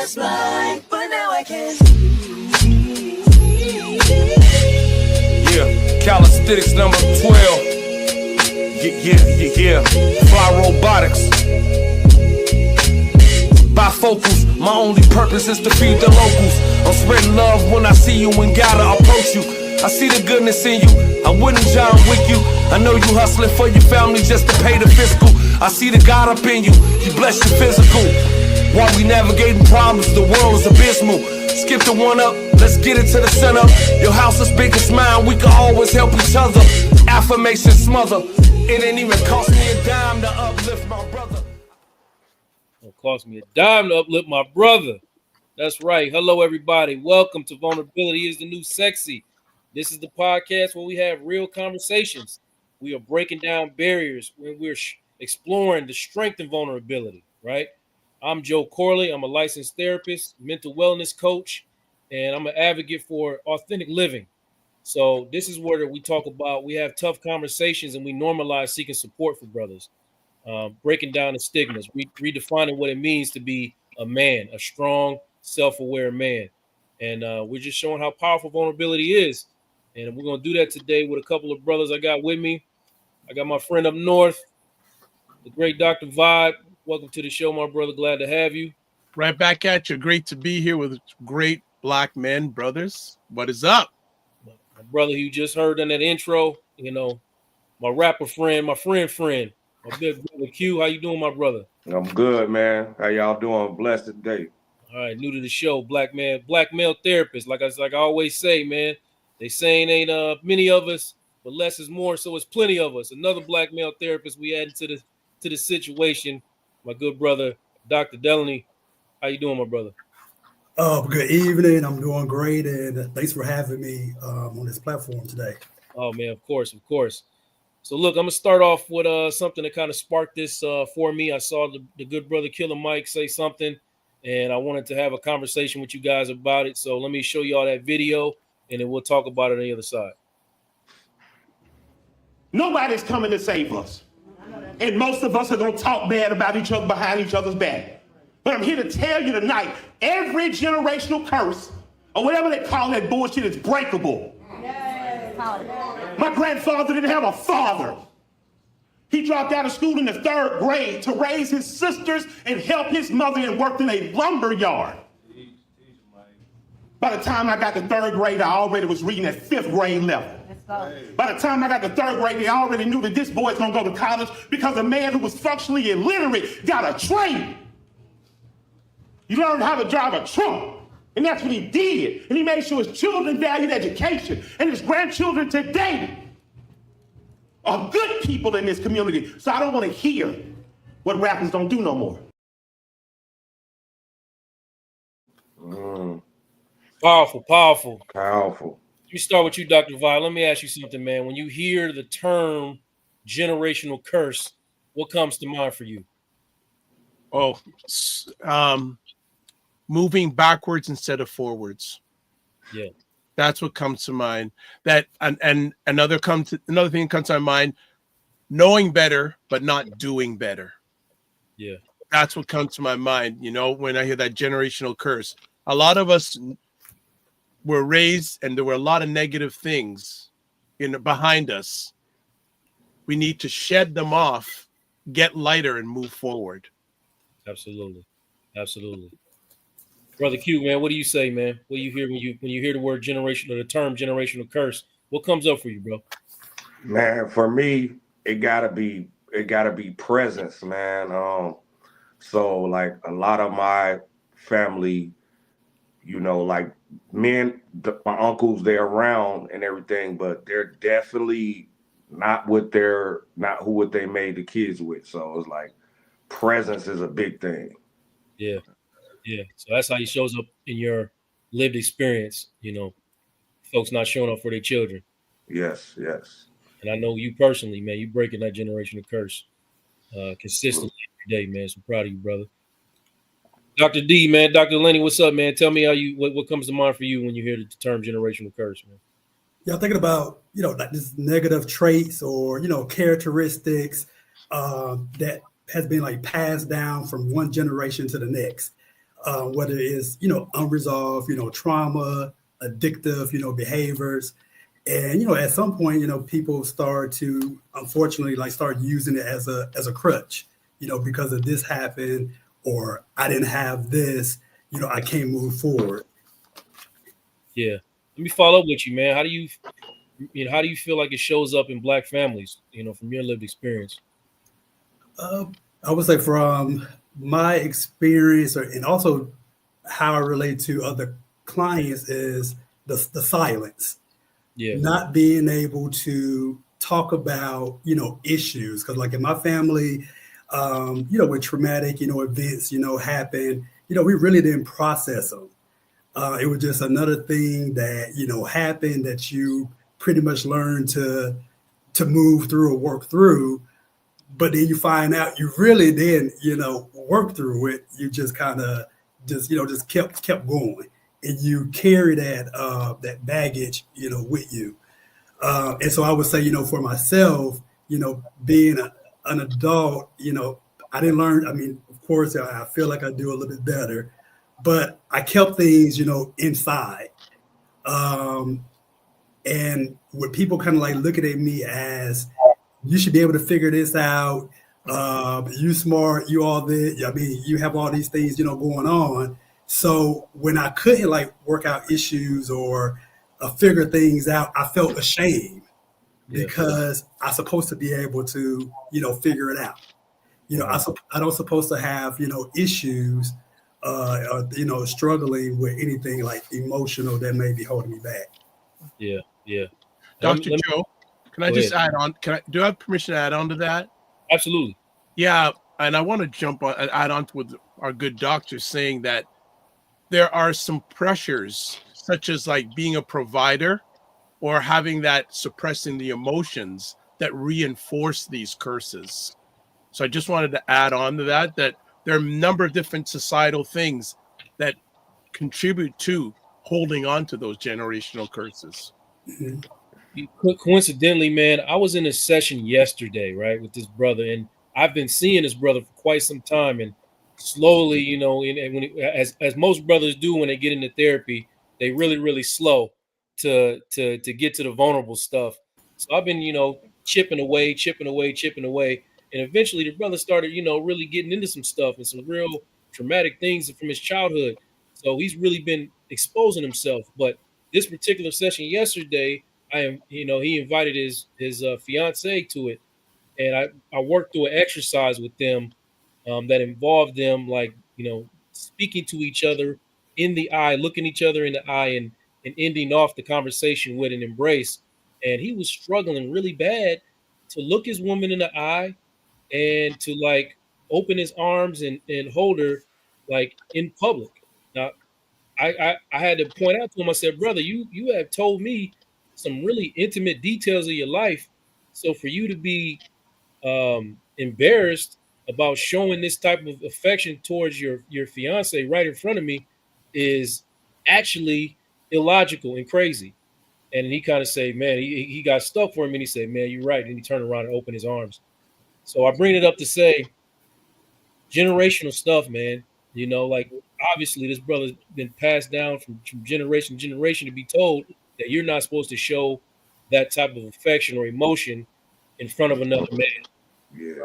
was blind, but now I can. Yeah, calisthenics number 12. Yeah. Fly robotics. Bifocals, my only purpose is to feed the locals. I'm spreading love when I see you and gotta approach you. I see the goodness in you, I wouldn't John Wick you. I know you hustling for your family just to pay the fiscal. I see the God up in you, He bless your physical. While we navigating problems, the world is abysmal. Skip the one up, let's get it to the center. Your house is big as mine, we can always help each other. Affirmation smother, it ain't even cost me a dime to uplift my brother. It cost me a dime to uplift my brother. That's right. Hello, everybody. Welcome to Vulnerability is the New Sexy. This is the podcast where we have real conversations. We are breaking down barriers when we're exploring the strength and vulnerability, right? I'm Joe Corley. I'm a licensed therapist, mental wellness coach, and I'm an advocate for authentic living. So this is where we talk about, we have tough conversations and we normalize seeking support for brothers, breaking down the stigmas, redefining what it means to be a man, a strong, self-aware man. And we're just showing how powerful vulnerability is. And we're going to do that today with a couple of brothers I got with me. I got my friend up north, the great Dr. Vibe. Welcome to the show, my brother. Glad to have you. Right back at you. Great to be here with great black men, brothers. What is up? My brother, you just heard in that intro, you know, my rapper friend, my friend, my big brother Q. How you doing, my brother? I'm good, man. How y'all doing? Blessed today. All right, new to the show, black male therapist. Like I always say, man, they saying ain't many of us, but less is more, so it's plenty of us. Another black male therapist we added to the situation. My good brother, Dr. Delaney. How you doing, my brother? Good evening. I'm doing great, and thanks for having me on this platform today. Oh man, of course. So look, I'm gonna start off with something that kind of sparked this for me. I saw the good brother Killer Mike say something, and I wanted to have a conversation with you guys about it. So let me show y'all that video, and then we'll talk about it on the other side. Nobody's coming to save us. And most of us are going to talk bad about each other behind each other's back. But I'm here to tell you tonight, every generational curse, or whatever they call that bullshit, is breakable. My grandfather didn't have a father. He dropped out of school in the 3rd grade to raise his sisters and help his mother and worked in a lumber yard. By the time I got to 3rd grade, I already was reading at 5th grade level. By the time I got to 3rd grade, they already knew that this boy's gonna go to college because a man who was functionally illiterate got a trade. You learned how to drive a truck, and that's what he did. And he made sure his children valued education, and his grandchildren today are good people in this community. So I don't want to hear what rappers don't do no more. Powerful. Let me start with you, Dr. Vi. Let me ask you something, man. When you hear the term generational curse, what comes to mind for you? Moving backwards instead of forwards. Yeah, that's what comes to mind. That and another thing that comes to my mind: knowing better but not doing better. Yeah, that's what comes to my mind. You know, when I hear that generational curse, a lot of us were raised, and there were a lot of negative things behind us. We need to shed them off, get lighter, and move forward. Absolutely. Brother Q, man, what do you say, man? What do you hear when you hear the word generation or the term generational curse? What comes up for you, bro? Man, for me, it gotta be presence, man. So like a lot of my family, you know, like my uncles, they're around and everything, but they're definitely not what they made the kids with. So it's like presence is a big thing. Yeah. So that's how he shows up in your lived experience, you know, folks not showing up for their children. Yes. And I know you personally, man, you breaking that generational curse consistently every day, man. So proud of you, brother. Dr. D, man, Dr. Lenny, what's up, man? Tell me what comes to mind for you when you hear the term generational curse, man. Yeah, I'm thinking about, like this negative traits or, characteristics that has been like passed down from one generation to the next. whether it's, unresolved, trauma, addictive, behaviors. And, at some point, people start to, unfortunately, like start using it as a crutch, because of this happened, or I didn't have this, I can't move forward. Yeah. Let me follow up with you, man. How do you feel like it shows up in Black families, from your lived experience? I would say from my experience, and also how I relate to other clients, is the silence. Yeah. Not being able to talk about, issues. Because like in my family, when traumatic, events, happen, we really didn't process them. It was just another thing that, happened that you pretty much learned to move through or work through. But then you find out you really didn't, work through it. You just kind of just kept going, and you carry that baggage, with you. And so I would say, for myself, being an adult, I didn't learn. I mean, of course, I feel like I do a little bit better, but I kept things, inside. And with people kind of like looking at me as, you should be able to figure this out. You smart, you all this. I mean, you have all these things, going on. So when I couldn't like work out issues or figure things out, I felt ashamed because I'm supposed to be able to, figure it out. I don't supposed to have, issues, or, struggling with anything like emotional that may be holding me back. Yeah. Yeah. Dr. Joe, can I just add on? Do I have permission to add on to that? Absolutely. Yeah. And I want to jump on and add on to what our good doctor saying, that there are some pressures, such as like being a provider or having that suppressing the emotions, that reinforce these curses. So I just wanted to add on to that there are a number of different societal things that contribute to holding on to those generational curses. Mm-hmm. Coincidentally, man, I was in a session yesterday, right, with this brother, and I've been seeing this brother for quite some time, and slowly, as most brothers do when they get into therapy, they really, really slow to get to the vulnerable stuff. So I've been, chipping away, and eventually the brother started, really getting into some stuff and some real traumatic things from his childhood. So he's really been exposing himself. But this particular session yesterday, he invited his fiance to it, and I worked through an exercise with them that involved them, like, speaking to each other in the eye, looking each other in the eye, and ending off the conversation with an embrace. And he was struggling really bad to look his woman in the eye and to like open his arms and hold her like in public. Now, I had to point out to him, I said, brother, you have told me some really intimate details of your life. So for you to be embarrassed about showing this type of affection towards your fiance right in front of me is actually illogical and crazy. And he kind of said, man, he got stuck for him, and he said, man, you're right. And he turned around and opened his arms. So I bring it up to say generational stuff, man. Like obviously this brother's been passed down from generation to generation to be told that you're not supposed to show that type of affection or emotion in front of another man. Yeah.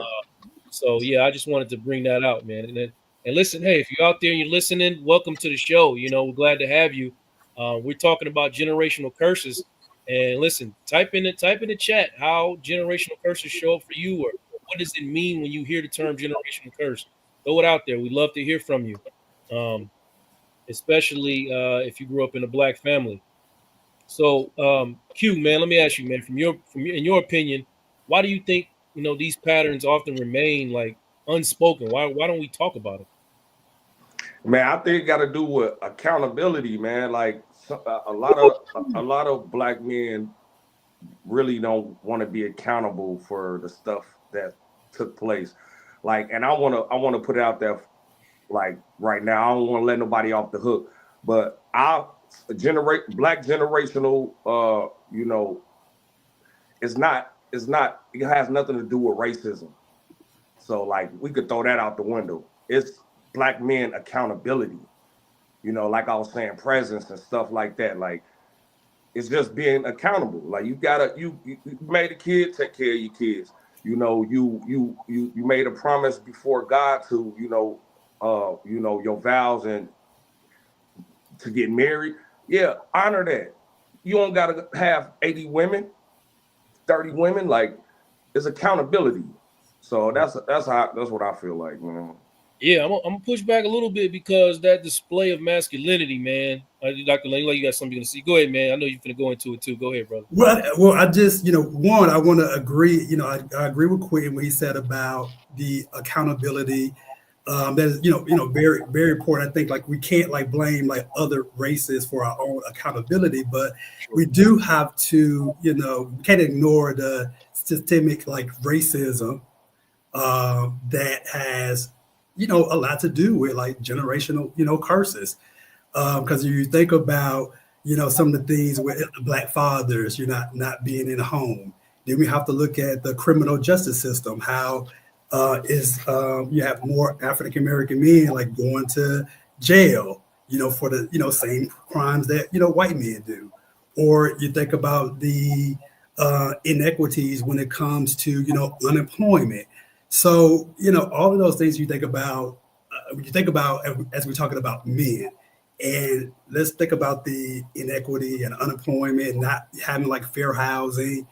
So yeah, I just wanted to bring that out, man. And listen, hey, if you're out there and you're listening, welcome to the show. We're glad to have you. We're talking about generational curses. And listen, type in the chat how generational curses show up for you, or what does it mean when you hear the term generational curse? Throw it out there. We'd love to hear from you, especially if you grew up in a Black family. So, Q, man, let me ask you, man, in your opinion, why do you think these patterns often remain like unspoken? Why don't we talk about it? Man, I think it got to do with accountability, man. Like a lot of Black men really don't want to be accountable for the stuff that took place. Like, and I want to put it out there, like right now. I don't want to let nobody off the hook, but Black generational, it has nothing to do with racism. So like we could throw that out the window. It's black men accountability. You know, like I was saying, presence and stuff like that. Like it's just being accountable. Like you made a kid, take care of your kids. You know, you made a promise before God to, your vows and to get married. Yeah, honor that. You don't gotta have 80 women, 30 women. Like it's accountability. So that's what I feel like, man. Yeah, I'm gonna push back a little bit because that display of masculinity, man. Dr. Lane, you got something you're gonna see. Go ahead, man. I know you're gonna go into it too. Go ahead, brother. Well, I just, one, I want to agree. I agree with Quinn when he said about the accountability. That is, very, very important. I think like we can't like blame like other races for our own accountability, but we do have to, we can't ignore the systemic like racism that has, a lot to do with like generational, curses. Because you think about, some of the things with Black fathers, you're not being in a home. Then we have to look at the criminal justice system. How you have more African American men like going to jail, for the same crimes that white men do. Or you think about the inequities when it comes to unemployment. So all of those things you think about as we're talking about men. And let's think about the inequity and unemployment, not having like fair housing.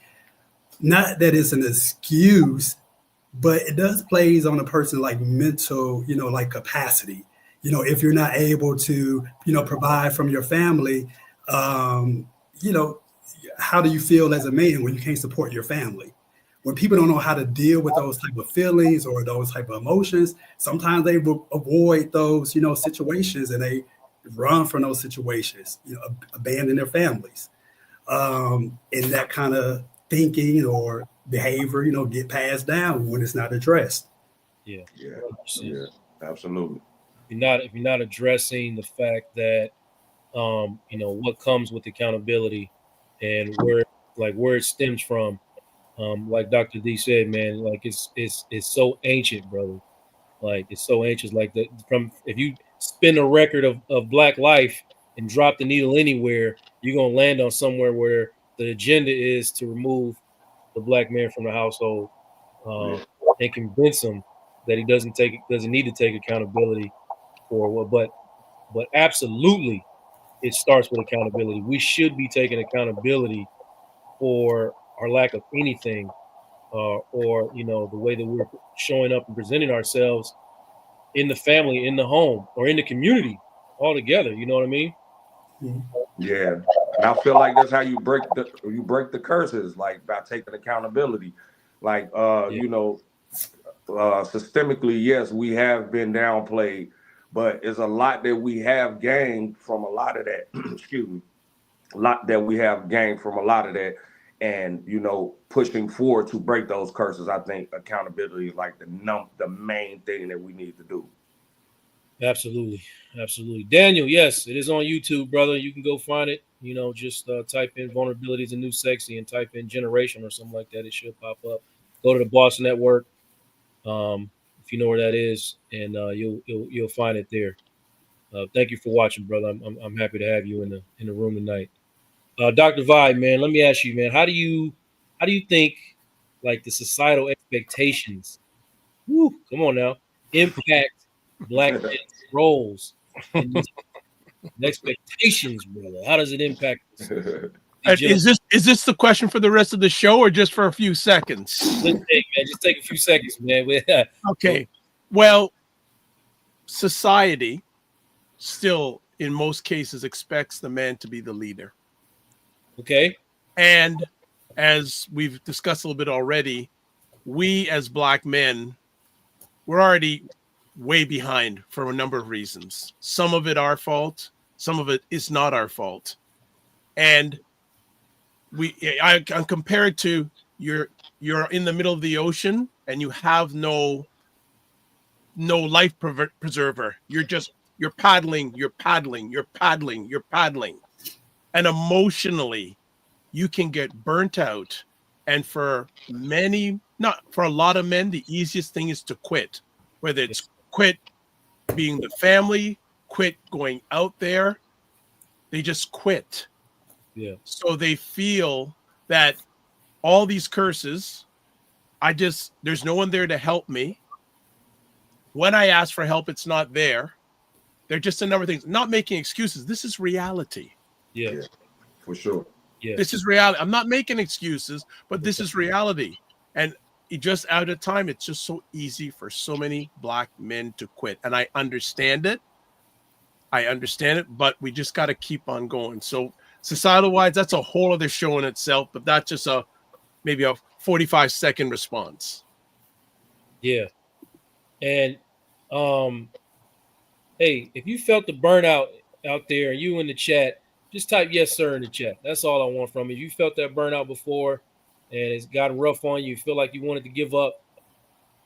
Not that it's an excuse, but it does plays on a person like mental, like capacity. If you're not able to, provide from your family, how do you feel as a man when you can't support your family? When people don't know how to deal with those type of feelings or those type of emotions, sometimes they will avoid those, situations, and they run from those situations, abandon their families. And that kind of thinking or behavior, get passed down when it's not addressed. Yeah, Absolutely. If you're not addressing the fact that, what comes with accountability and where it stems from, like Dr. D said, man, like it's so ancient, brother. Like it's so ancient. Like if you spin a record of Black life and drop the needle anywhere, you're gonna land on somewhere where the agenda is to remove the Black man from the household and convince him that he doesn't need to take accountability for what. But absolutely, it starts with accountability. We should be taking accountability for our lack of anything, or the way that we're showing up and presenting ourselves in the family, in the home, or in the community altogether. You know what I mean? Yeah, and I feel like that's how you break the curses, like by taking accountability. Like systemically, yes, we have been downplayed, but it's a lot that we have gained from a lot of that. Excuse me, a lot that we have gained from a lot of that. And pushing forward to break those curses, I think accountability is like the main thing that we need to do. Absolutely. Daniel, yes, it is on YouTube, brother. You can go find it. Just type in "Vulnerability is the New Sexy" and type in "Generation" or something like that. It should pop up. Go to the Boss Network, if you know where that is, and you'll find it there. Thank you for watching, brother. I'm happy to have you in the room tonight. Dr. Vibe, man, let me ask you, man, how do you think like the societal expectations, come on now, impact Black men's roles and expectations, brother? How does it impact us? Is this the question for the rest of the show or just for a few seconds? Just take a few seconds, man. Okay. Well, society still, in most cases, expects the man to be the leader. Okay. And as we've discussed a little bit already, we as Black men, we're already way behind for a number of reasons. Some of it our fault, some of it is not our fault. And I compare it to you're in the middle of the ocean and you have no life preserver. You're paddling. And emotionally, you can get burnt out. And for a lot of men, the easiest thing is to quit, whether it's quit being the family, quit going out there. They just quit. Yeah. So they feel that all these curses, there's no one there to help me. When I ask for help, it's not there. They're just a number of things, not making excuses. This is reality. Yeah. Yeah. For sure. Yeah. This is reality. I'm not making excuses, but this is reality. And just out of time, it's just so easy for so many Black men to quit. And I understand it. But we just got to keep on going. So societal wise, that's a whole other show in itself, but that's just maybe a 45-second response. Yeah. And hey, if you felt the burnout out there and you in the chat, just type yes, sir, in the chat. That's all I want from you. If you felt that burnout before and it's gotten rough on you, feel like you wanted to give up,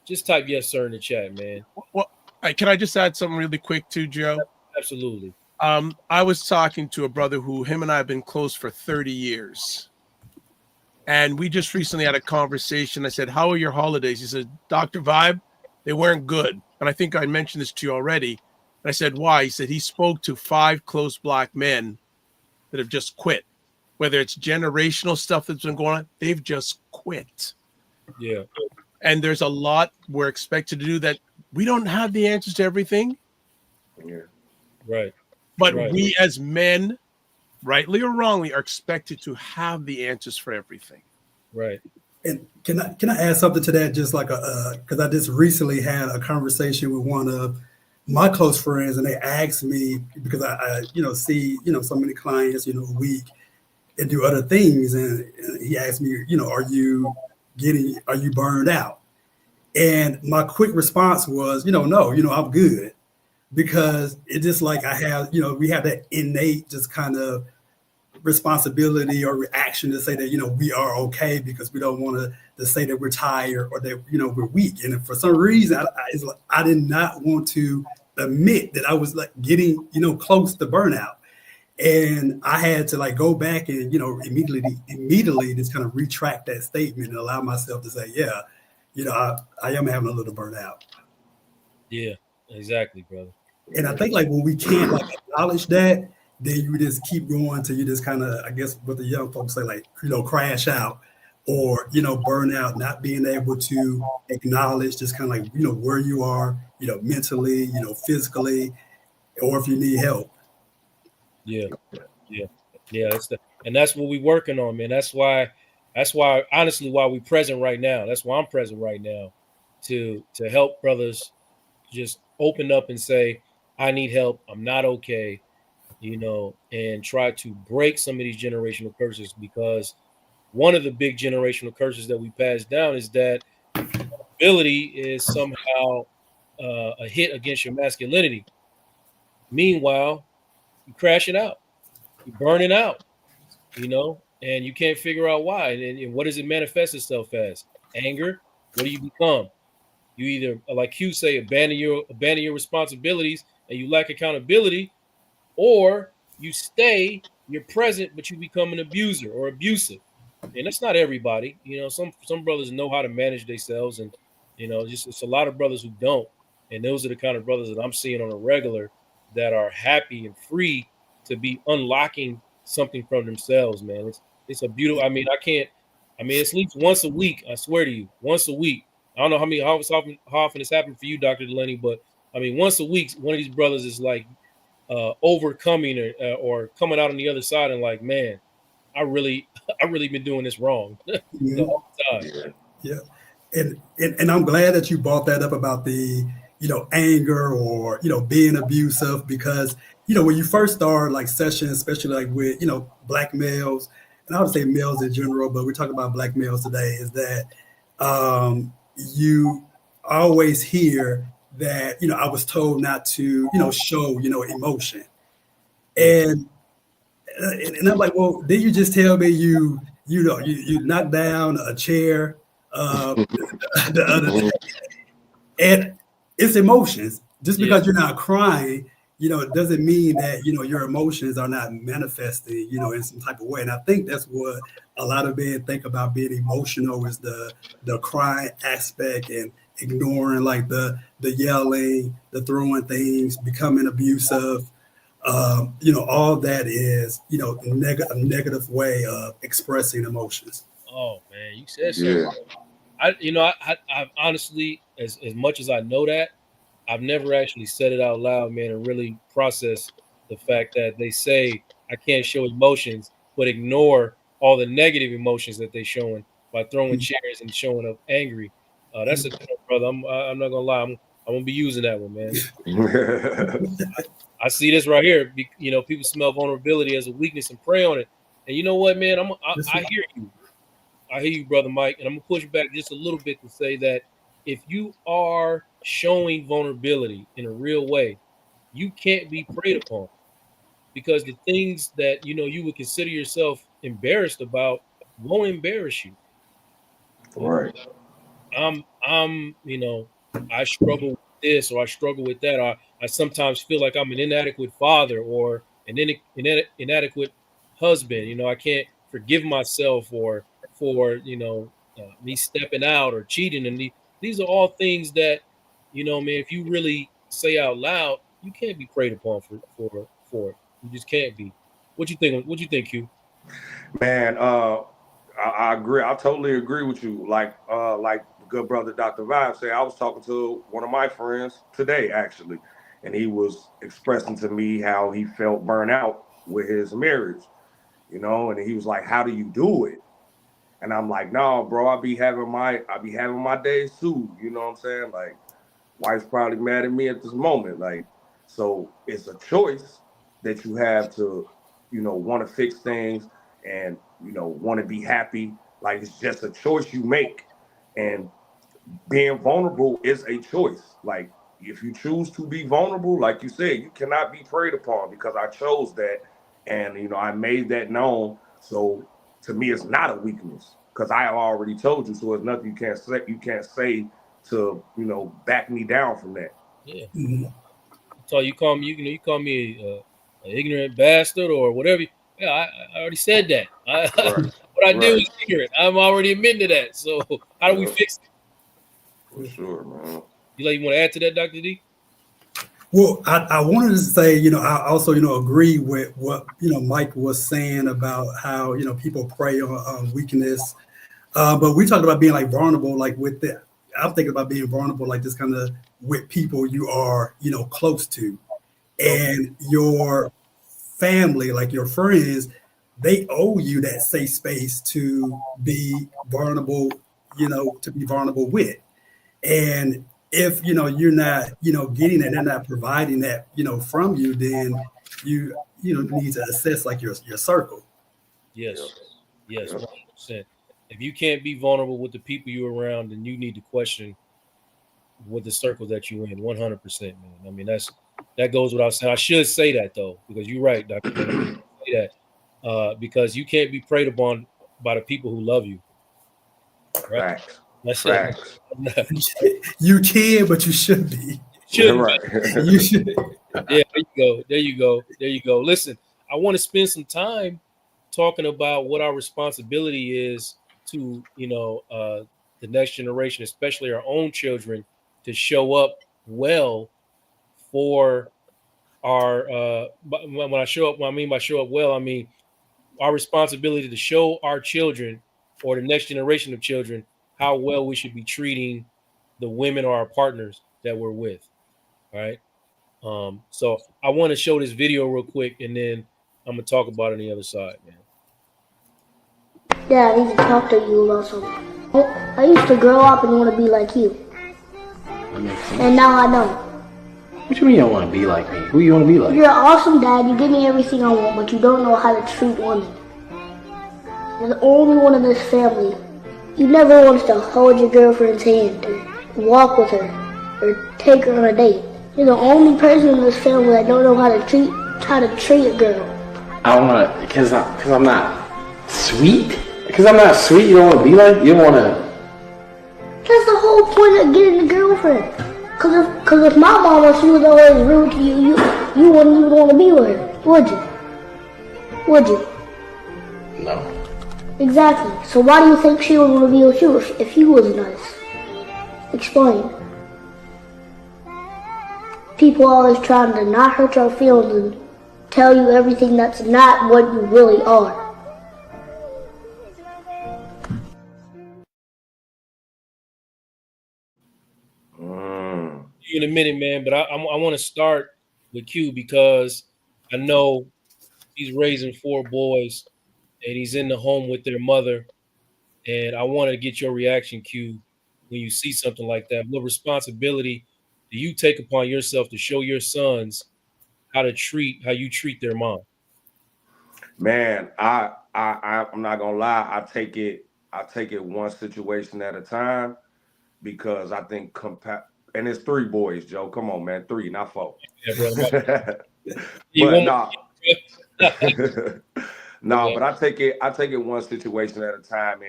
just type yes, sir, in the chat, man. Well, can I just add something really quick too, Joe? Absolutely. I was talking to a brother who him and I have been close for 30 years. And we just recently had a conversation. I said, how are your holidays? He said, Dr. Vibe, they weren't good. And I think I mentioned this to you already. And I said, why? He said he spoke to 5 close Black men that have just quit. Whether it's generational stuff that's been going on, they've just quit. Yeah. And there's a lot we're expected to do that we don't have the answers to everything. Yeah. Right. But Right. we as men, rightly or wrongly, are expected to have the answers for everything. Right. And can I add something to that? Just like because I just recently had a conversation with one of my close friends, and they asked me, because I see so many clients a week and do other things, and he asked me, are you burned out? And my quick response was, no, I'm good, because it's just like I have, we have that innate just kind of responsibility or reaction to say that we are okay, because we don't want to say that we're tired or that we're weak. And for some reason I did not want to admit that I was like getting close to burnout, and I had to like go back and immediately just kind of retract that statement and allow myself to say, yeah, I am having a little burnout. Yeah, exactly, brother. And I think like when we can't like acknowledge that, then you just keep going till you just kind of, I guess what the young folks say, like, crash out or, burn out, not being able to acknowledge just kind of like, where you are, mentally, physically, or if you need help. Yeah. That's what we're working on, man. That's why honestly, why we present right now. That's why I'm present right now to help brothers just open up and say, I need help. I'm not okay. And try to break some of these generational curses, because one of the big generational curses that we pass down is that ability is somehow a hit against your masculinity. Meanwhile, you crashing out, you burning out, and you can't figure out why. And what does it manifest itself as? Anger. What do you become? You either, like Q say, abandon your responsibilities and you lack accountability, or you you're present, but you become an abuser or abusive. And that's not everybody. Some brothers know how to manage themselves, and just it's a lot of brothers who don't. And those are the kind of brothers that I'm seeing on a regular that are happy and free to be unlocking something from themselves, man. It's a beautiful, it's at least once a week, I swear to you, once a week. I don't know how often it's happened for you, Dr. Delaney, but once a week, one of these brothers is like overcoming or coming out on the other side and like, man, I really been doing this wrong the whole time. Yeah. And I'm glad that you brought that up about the, anger or, being abusive, because, when you first start like sessions, especially like with, Black males, and I would say males in general, but we're talking about Black males today, is that you always hear that, I was told not to, show, emotion. And I'm like, well, did you just tell me you knocked down a chair the other day? And it's emotions. Just because you're not crying, it doesn't mean that, your emotions are not manifesting, in some type of way. And I think that's what a lot of men think about being emotional, is the crying aspect and ignoring like the yelling, the throwing things, becoming abusive. All that is, a negative way of expressing emotions. Oh man, you said so. I honestly, as much as I know that, I've never actually said it out loud, man, and really processed the fact that they say I can't show emotions, but ignore all the negative emotions that they're showing by throwing chairs and showing up angry. That's a good one, brother. I'm not gonna lie. I'm gonna be using that one, man. I see this right here. People smell vulnerability as a weakness and prey on it. And you know what, man? I hear you. I hear you, brother Mike. And I'm gonna push back just a little bit to say that if you are showing vulnerability in a real way, you can't be preyed upon, because the things that you would consider yourself embarrassed about won't embarrass you. Right. I struggle with this or I struggle with that. I sometimes feel like I'm an inadequate father or an inadequate husband. I can't forgive myself for me stepping out or cheating. And these are all things that, man, if you really say out loud, you can't be preyed upon for it. You just can't be. What you think, Q? Man, I agree. I totally agree with you. Like good brother Dr. Vibe said, I was talking to one of my friends today, actually, and he was expressing to me how he felt burnt out with his marriage, and he was like, how do you do it? And I'm like, no, bro, I be having my days too. You know what I'm saying? Like, wife's probably mad at me at this moment. Like, so it's a choice that you have to, want to fix things and, want to be happy. Like, it's just a choice you make. And being vulnerable is a choice. Like, if you choose to be vulnerable, like you said, you cannot be preyed upon, because I chose that. And, I made that known. So to me, it's not a weakness, because I have already told you. So it's nothing you can't say to, back me down from that. Yeah. Mm-hmm. So you call me, you call me an ignorant bastard or whatever. Yeah, I already said that. What I did was ignorant. I'm already admitting to that. So how do we fix it? For sure, man. You want to add to that, Dr. D? Well, I wanted to say, I also, agree with what, Mike was saying about how, people prey on weakness. But we talked about being like vulnerable, like with that. I'm thinking about being vulnerable, like this kind of with people you are, close to, and your family, like your friends, they owe you that safe space to be vulnerable, to be vulnerable with. And if, you're not, getting it, they're not providing that, from you, then you need to assess like your circle. Yes, 100%. If you can't be vulnerable with the people you're around, then you need to question with the circle that you're in. 100%, man. I mean, that goes without saying. I should say that though, because you're right, Dr. Say that because you can't be preyed upon by the people who love you. Right? Facts. That's Facts. it. You can, but you should be. Right. You should. Yeah, there you go. Listen, I want to spend some time talking about what our responsibility is to, the next generation, especially our own children, to show up well for our, when I show up, what I mean by show up well, I mean our responsibility to show our children or the next generation of children how well we should be treating the women or our partners that we're with. All right. So I want to show this video real quick, and then I'm gonna talk about it on the other side, man. Yeah, I need to talk to you about something. I used to grow up and want to be like you. That makes sense. And now I don't. What you mean you don't want to be like me? Who you want to be like? You're an awesome dad. You give me everything I want, but you don't know how to treat women. You're the only one in this family. You never want to hold your girlfriend's hand or walk with her or take her on a date. You're the only person in this family that don't know how to treat a girl. I don't want to, because I'm not sweet? Because I'm not sweet, you don't want to be like, you don't want to. That's the whole point of getting a girlfriend. Cause if my mama, she was always rude to you, you wouldn't even want to be with her, would you? Would you? No. Exactly. So why do you think she would want to be with you if you was nice? Explain. People always trying to not hurt your feelings and tell you everything that's not what you really are. In a minute, man, but I want to start with Q because I know he's raising 4 boys and he's in the home with their mother. And I want to get your reaction, Q, when you see something like that. What responsibility do you take upon yourself to show your sons how you treat their mom? Man, I'm not gonna lie. I take it one situation at a time because I think and it's 3 boys, Joe. Come on, man, 3, not 4. Yeah, brother. But but I take it one situation at a time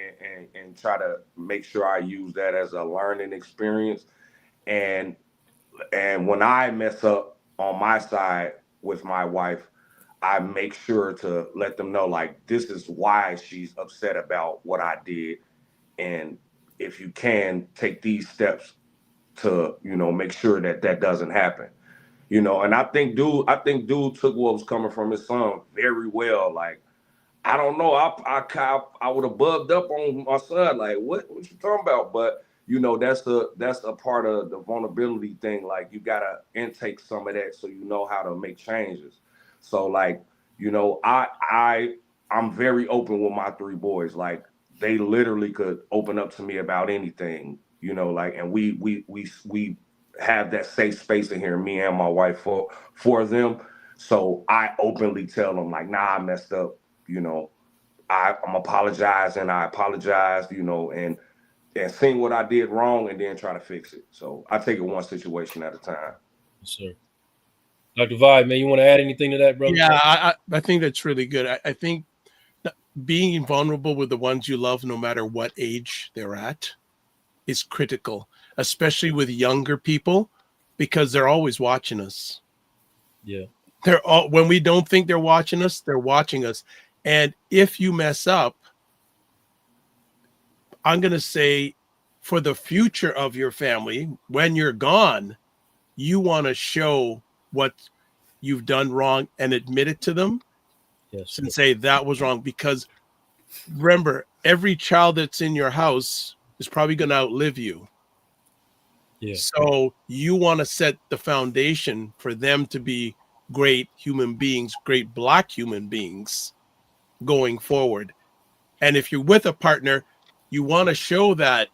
and try to make sure I use that as a learning experience. And when I mess up on my side with my wife, I make sure to let them know, like, this is why she's upset about what I did. And if you can, take these steps to, make sure that doesn't happen. And I think dude took what was coming from his son very well. Like, I don't know, I would have bugged up on my son, like, what you talking about? But that's a part of the vulnerability thing. Like, you gotta intake some of that so you know how to make changes. So, like, I'm very open with my 3 boys. Like, they literally could open up to me about anything, like, and we have that safe space in here, me and my wife, for them. So I openly tell them, like, nah, I messed up, I'm apologizing, I apologize, and seeing what I did wrong and then try to fix it. So I take it one situation at a time. Yes, sir. Dr. Vibe, man, you want to add anything to that, brother? Yeah, I think that's really good. I think being vulnerable with the ones you love, no matter what age they're at, is critical, especially with younger people, because they're always watching us. Yeah. When we don't think they're watching us, they're watching us. And if you mess up, I'm going to say, for the future of your family, when you're gone, you want to show what you've done wrong and admit it to them. Yes. And say that was wrong. Because remember, every child that's in your house is probably going to outlive you. Yeah. So you want to set the foundation for them to be great human beings, great Black human beings going forward. And if you're with a partner, you want to show that,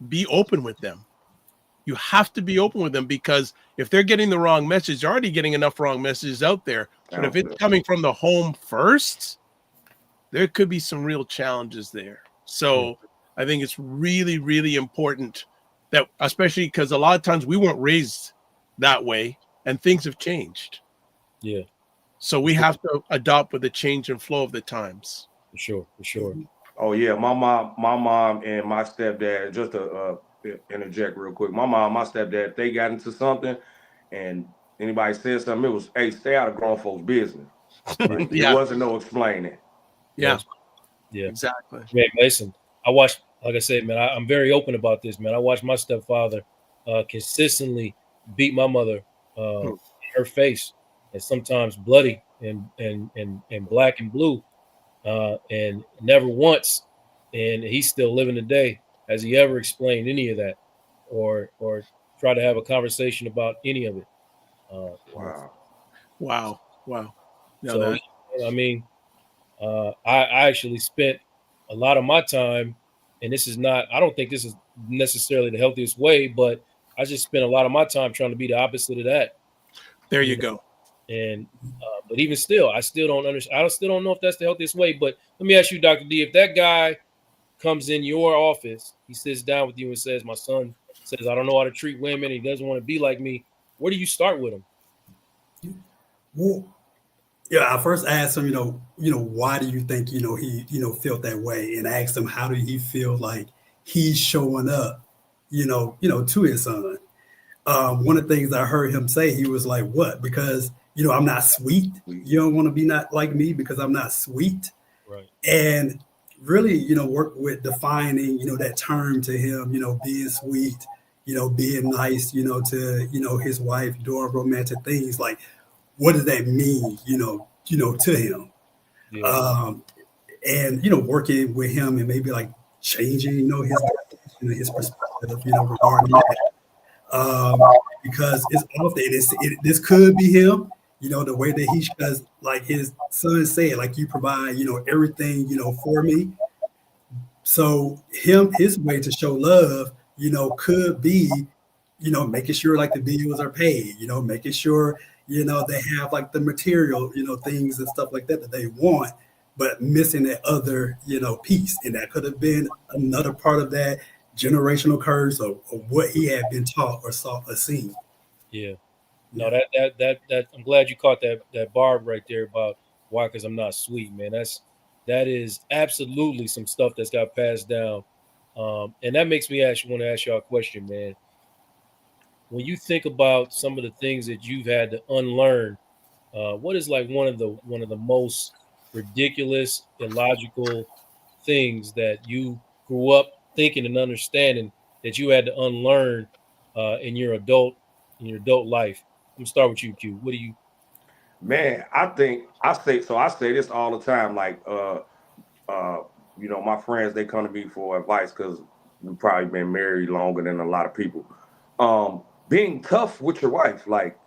be open with them. You have to be open with them, because if they're getting the wrong message, they're already getting enough wrong messages out there. But if it's coming from the home first, there could be some real challenges there. So I think it's really, really important that, especially because a lot of times we weren't raised that way and things have changed. Yeah. So we have to adopt with the change and flow of the times. For sure. Oh yeah, my mom and my stepdad, just to interject real quick. My mom, my stepdad, they got into something and anybody said something, it was, hey, stay out of grown folks' business. Like, It wasn't no explaining. Yeah. Yeah. Exactly. Man, listen, I watched, like I said, man, I'm very open about this, man. I watched my stepfather consistently beat my mother in her face, and sometimes bloody and black and blue, and never once, and he's still living today, has he ever explained any of that or try to have a conversation about any of it. Wow. No, So, I mean, I actually spent a lot of my time, and this is not, I don't think this is necessarily the healthiest way, but I just spent a lot of my time trying to be the opposite of that. There you go. And, but even still, I still don't understand. I still don't know if that's the healthiest way, but let me ask you, Dr. D, if that guy comes in your office, he sits down with you and says, my son says, I don't know how to treat women. He doesn't want to be like me. Where do you start with him? Well, yeah, I first asked him, why do you think, he, felt that way? And asked him, how do he feel like he's showing up, to his son? One of the things I heard him say, he was like, what? Because, I'm not sweet. You don't want to be not like me because I'm not sweet. Right. And really, work with defining, that term to him, being sweet, being nice, to, his wife, doing romantic things. Like, what does that mean, to him? Yeah. And, working with him and maybe like changing, his perspective, regarding that. Because it's often, this could be him, the way that because like his son said, like, you provide, everything, for me. So his way to show love, could be, making sure like the bills are paid, making sure, they have like the material, things and stuff like that they want, but missing that other, piece. And that could have been another part of that generational curse or what he had been taught or saw or seen. Yeah. No, that I'm glad you caught that barb right there about why, because I'm not sweet, man. That is absolutely some stuff that's got passed down. And that makes me want to ask y'all a question, man. When you think about some of the things that you've had to unlearn, what is like one of the most ridiculous, illogical things that you grew up thinking and understanding that you had to unlearn in your adult life? I'm gonna start with you, Q. What do you? Man, I say this all the time. Like, my friends, they come to me for advice because we've probably been married longer than a lot of people. Being tough with your wife, like,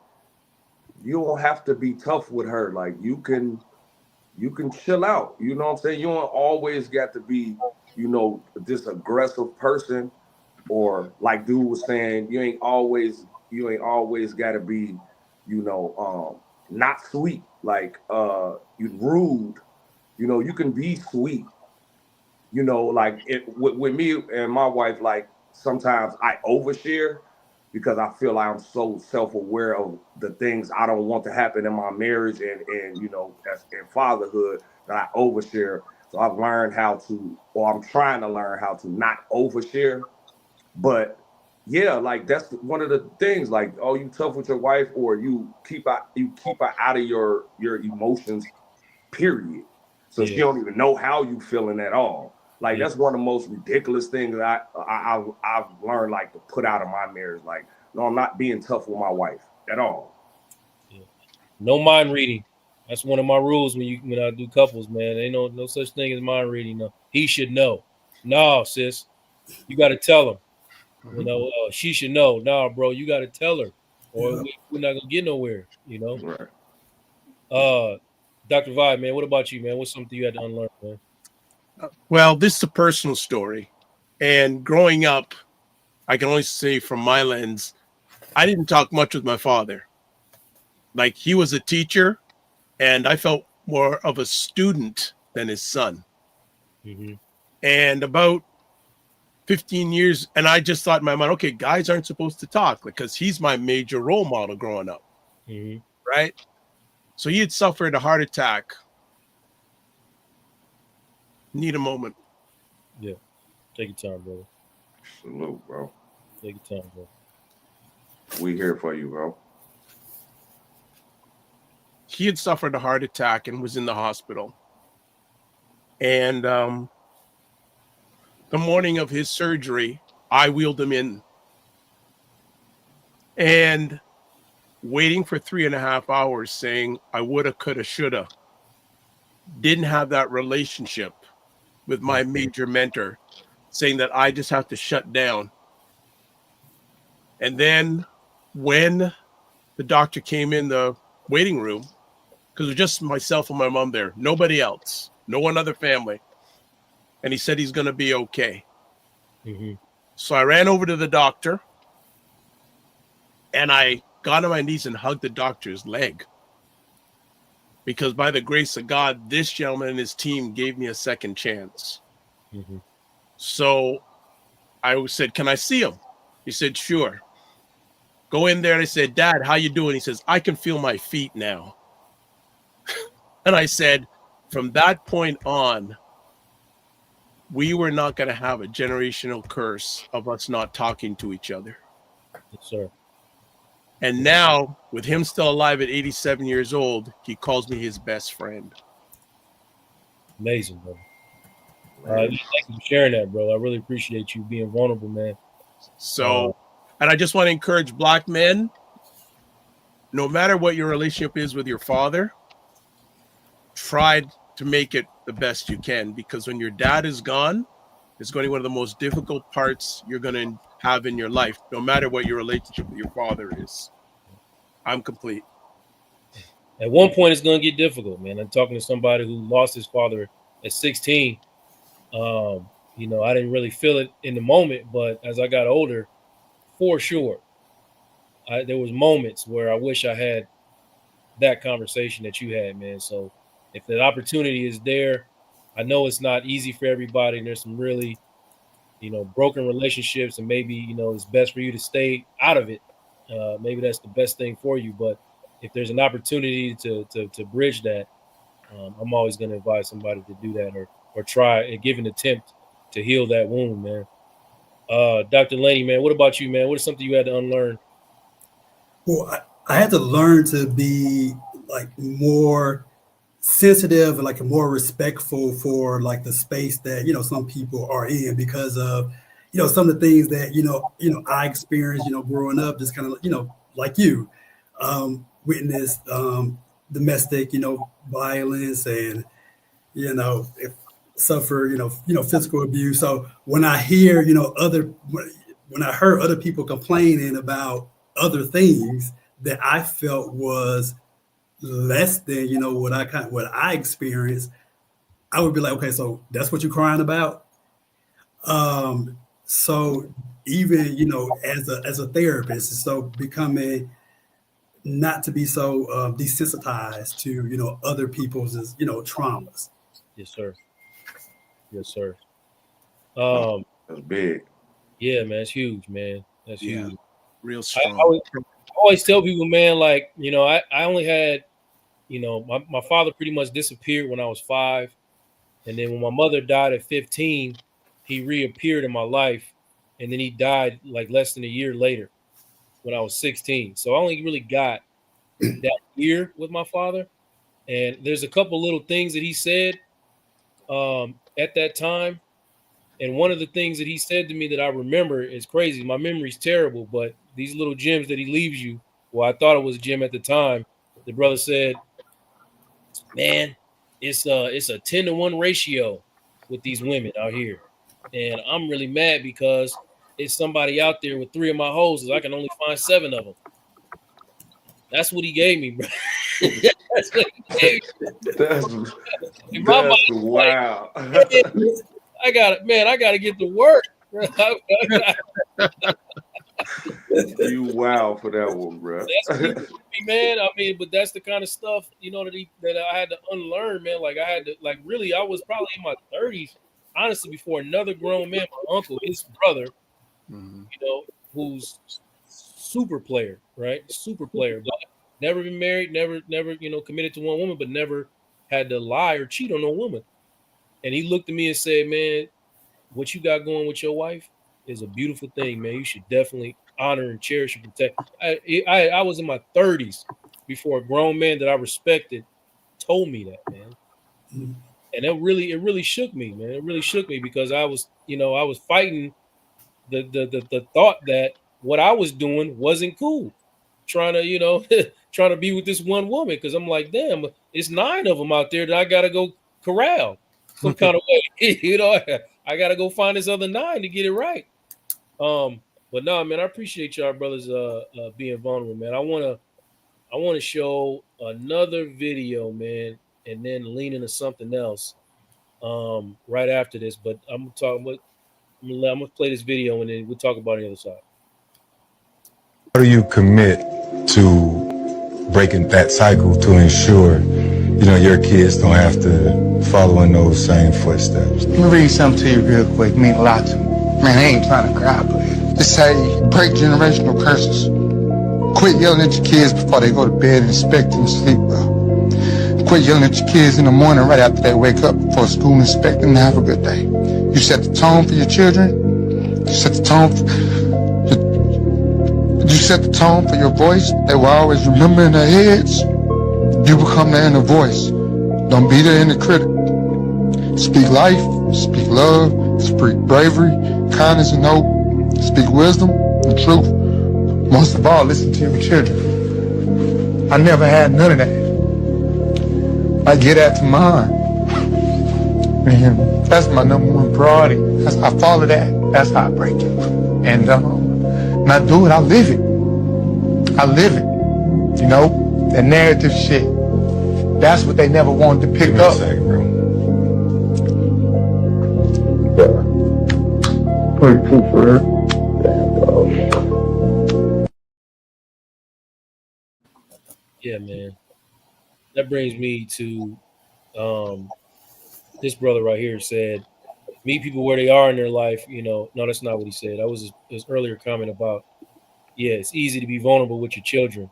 you don't have to be tough with her. Like, you can chill out. You know what I'm saying? You don't always got to be, this aggressive person, or like dude was saying, you ain't always got to be, not sweet. Like, you rude. You can be sweet. Like with me and my wife, like, sometimes I overshare because I feel like I'm so self-aware of the things I don't want to happen in my marriage and as in fatherhood, that I overshare. So I've learned I'm trying to learn how to not overshare. But yeah, like, that's one of the things. Like, oh, you tough with your wife, or you keep her out of your emotions, period. So she don't even know how you feeling at all. Like, that's one of the most ridiculous things that I've learned, like, to put out of my marriage. Like, no, I'm not being tough with my wife at all. Yeah. No mind reading. That's one of my rules when I do couples, man. Ain't no such thing as mind reading. No. He should know. No, sis, you got to tell him. She should know. Nah, bro, you got to tell her, or we're not gonna get nowhere. Right. Dr. Vibe, man, what about you, man? What's something you had to unlearn, man? Well, this is a personal story. And growing up, I can only say from my lens, I didn't talk much with my father. Like, he was a teacher, and I felt more of a student than his son. Mm-hmm. And about 15 years, and I just thought in my mind, okay, guys aren't supposed to talk because he's my major role model growing up. Mm-hmm. Right? So he had suffered a heart attack. Need a moment. Yeah. Take your time, brother. Salute, bro. Take your time, bro. We here for you, bro. He had suffered a heart attack and was in the hospital. And the morning of his surgery, I wheeled him in. And waiting for 3.5 hours saying, I woulda, coulda, shoulda. Didn't have that relationship with my major mentor, saying that I just have to shut down. And then when the doctor came in the waiting room, because it was just myself and my mom there, nobody else, no one other family. And he said he's going to be okay. Mm-hmm. So I ran over to the doctor and I got on my knees and hugged the doctor's leg. Because by the grace of God, this gentleman and his team gave me a second chance. Mm-hmm. So I said, can I see him? He said, sure. Go in there. And I said, Dad, how you doing? He says, I can feel my feet now. And I said, from that point on, we were not going to have a generational curse of us not talking to each other. Yes, sir. And now, with him still alive at 87 years old, he calls me his best friend. Amazing, bro. Thank you for sharing that, bro. I really appreciate you being vulnerable, man. So, and I just want to encourage Black men, no matter what your relationship is with your father, try to make it the best you can, because when your dad is gone, it's going to be one of the most difficult parts you're going to have in your life, no matter what your relationship with your father is. I'm complete. At one point, it's going to get difficult, man. I'm talking to somebody who lost his father at 16. You know, I didn't really feel it in the moment, but as I got older, for sure, there was moments where I wish I had that conversation that you had, man. So if that opportunity is there, I know it's not easy for everybody, and there's some really, you know, broken relationships, and maybe, you know, it's best for you to stay out of it. Maybe that's the best thing for you. But if there's an opportunity to bridge that, I'm always going to advise somebody to do that, or try and give an attempt to heal that wound, man. Dr. Laney, man, what about you, man? What is something you had to unlearn? Well, I had to learn to be like more sensitive and like more respectful for like the space that, you know, some people are in, because of, you know, some of the things that, you know, I experienced, you know, growing up, just kind of, you know, like you, witnessed domestic, you know, violence, and, you know, suffer, you know, physical abuse. So when I hear, you know, when I heard other people complaining about other things that I felt was less than, you know, what I experienced, I would be like, okay, so that's what you're crying about. So even, you know, as a therapist, so becoming not to be so desensitized to, you know, other people's, you know, traumas. Yes, sir. Yes, sir. That's big. Yeah, man, it's huge, man. That's huge. Real strong. I always tell people, man, like, you know, I only had, you know, my father pretty much disappeared when I was 5. And then when my mother died at 15, he reappeared in my life. And then he died like less than a year later when I was 16. So I only really got that year with my father. And there's a couple little things that he said at that time. And one of the things that he said to me that I remember is crazy. My memory's terrible, but these little gems that he leaves you, well, I thought it was a gem at the time. The brother said, man, it's a 10-to-1 ratio with these women out here. And I'm really mad because it's somebody out there with 3 of my hoses. I can only find 7 of them. That's what he gave me, bro. That's what he gave me. That's wow. I gotta get to work. You wow for that one, bro. That's me, man. I mean, but that's the kind of stuff, you know, that I had to unlearn, man. Like I had to, like, really, I was probably in my 30s, honestly, before another grown man, my uncle, his brother, you know, who's super player, right? Super player, but never been married, never, you know, committed to one woman, but never had to lie or cheat on no woman. And he looked at me and said, man, what you got going with your wife is a beautiful thing, man. You should definitely honor and cherish and protect. I was in my 30s before a grown man that I respected told me that, man. And it really shook me, man. It really shook me because I was fighting the thought that what I was doing wasn't cool. Trying to be with this one woman, because I'm like, damn, it's 9 of them out there that I gotta go corral some kind of way. You know, I gotta go find this other 9 to get it right. But no, man, I appreciate y'all brothers being vulnerable, man. I wanna show another video, man, and then lean into something else right after this. But I'm gonna play this video and then we'll talk about it on the other side. How do you commit to breaking that cycle to ensure, you know, your kids don't have to follow in those same footsteps? Let me read something to you real quick. It mean a lot to me. Man, I ain't trying to cry, but it say break generational curses. Quit yelling at your kids before they go to bed and expect them to sleep well. Quit yelling at your kids in the morning right after they wake up before school and expect them to have a good day. You set the tone for your children. You set the tone for your voice. They will always remember in their heads. You become the inner voice. Don't be the inner critic. Speak life. Speak love, speak bravery, kindness and hope. Speak wisdom and truth. Most of all, listen to your children. I never had none of that. I get that to mine. And that's my number one priority. I follow that. That's how I break it. And I do it, I live it. I live it. You know, that narrative shit. That's what they never wanted to pick up. Yeah, man. That brings me to this brother right here said, meet people where they are in their life. You know, no, that's not what he said. That was his earlier comment about, yeah, it's easy to be vulnerable with your children.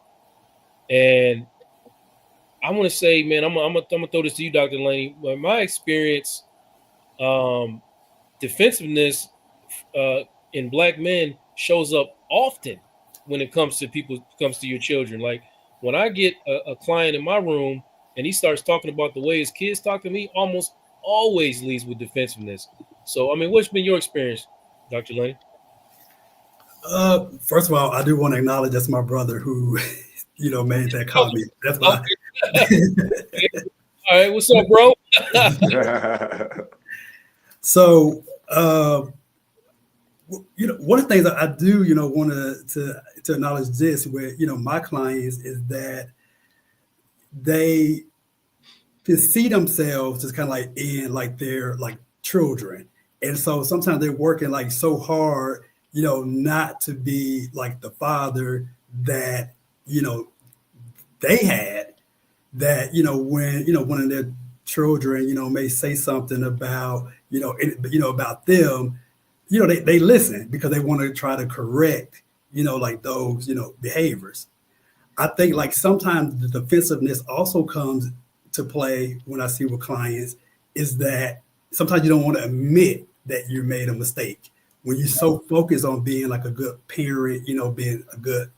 And I want to say, man, I'm gonna throw this to you, Dr. Laney. Well, my experience, defensiveness in black men shows up often when it comes to your children. Like when I get a client in my room and he starts talking about the way his kids talk to me, almost always leads with defensiveness. So, I mean, what's been your experience, Dr. Laney? First of all, I do want to acknowledge that's my brother who, made that comment. That's why. All right, what's up, bro? So, one of the things that I do, want to acknowledge this with, my clients is that they can see themselves as kind of like in like their like children. And so sometimes they're working like so hard, not to be like the father that, they had, that, when one of their children, may say something about, about them, they listen because they want to try to correct, like those, behaviors. I think like sometimes the defensiveness also comes to play when I see with clients is that sometimes you don't want to admit that you made a mistake. When you're so focused on being like a good parent, being a good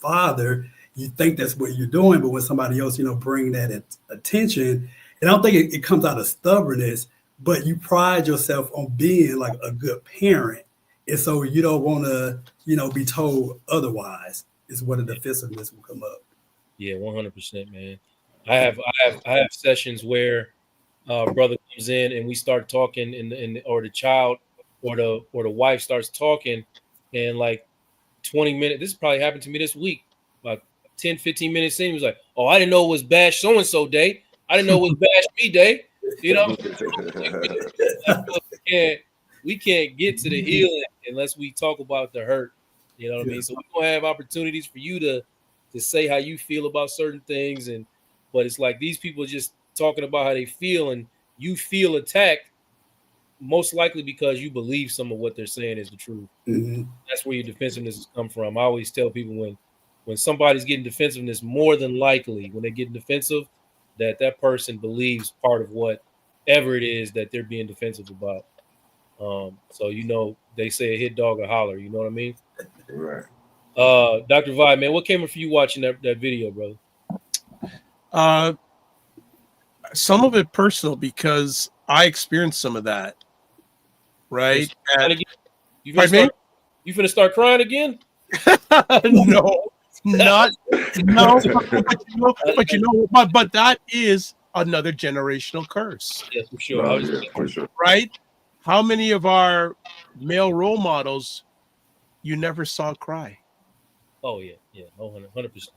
father, you think that's what you're doing. But when somebody else, bring that attention, and I don't think it comes out of stubbornness, but you pride yourself on being like a good parent. And so you don't want to, be told otherwise is where the defensiveness will come up. Yeah, 100%, man. I have sessions where brother comes in and we start talking or the child or the wife starts talking, and like 20 minutes, this probably happened to me this week, about 10, 15 minutes in, he was like, oh, I didn't know it was Bash so-and-so day. I didn't know it was Bash me day. We can't get to the healing unless we talk about the hurt. You know what I mean? So we're gonna have opportunities for you to say how you feel about certain things, but it's like these people are just talking about how they feel, and you feel attacked, most likely because you believe some of what they're saying is the truth. Mm-hmm. That's where your defensiveness has come from. I always tell people when somebody's getting defensiveness, more than likely when they're getting defensive, that person believes part of whatever it is that they're being defensive about. So they say a hit dog or holler. You know what I mean? Right. Dr. Vi, man, what came up for you watching that video, brother? Some of it personal because I experienced some of that. Right? You finna start crying again? No, not no. But that is another generational curse. Yes, for sure. For sure. Right? How many of our male role models you never saw cry? Oh yeah, 100%.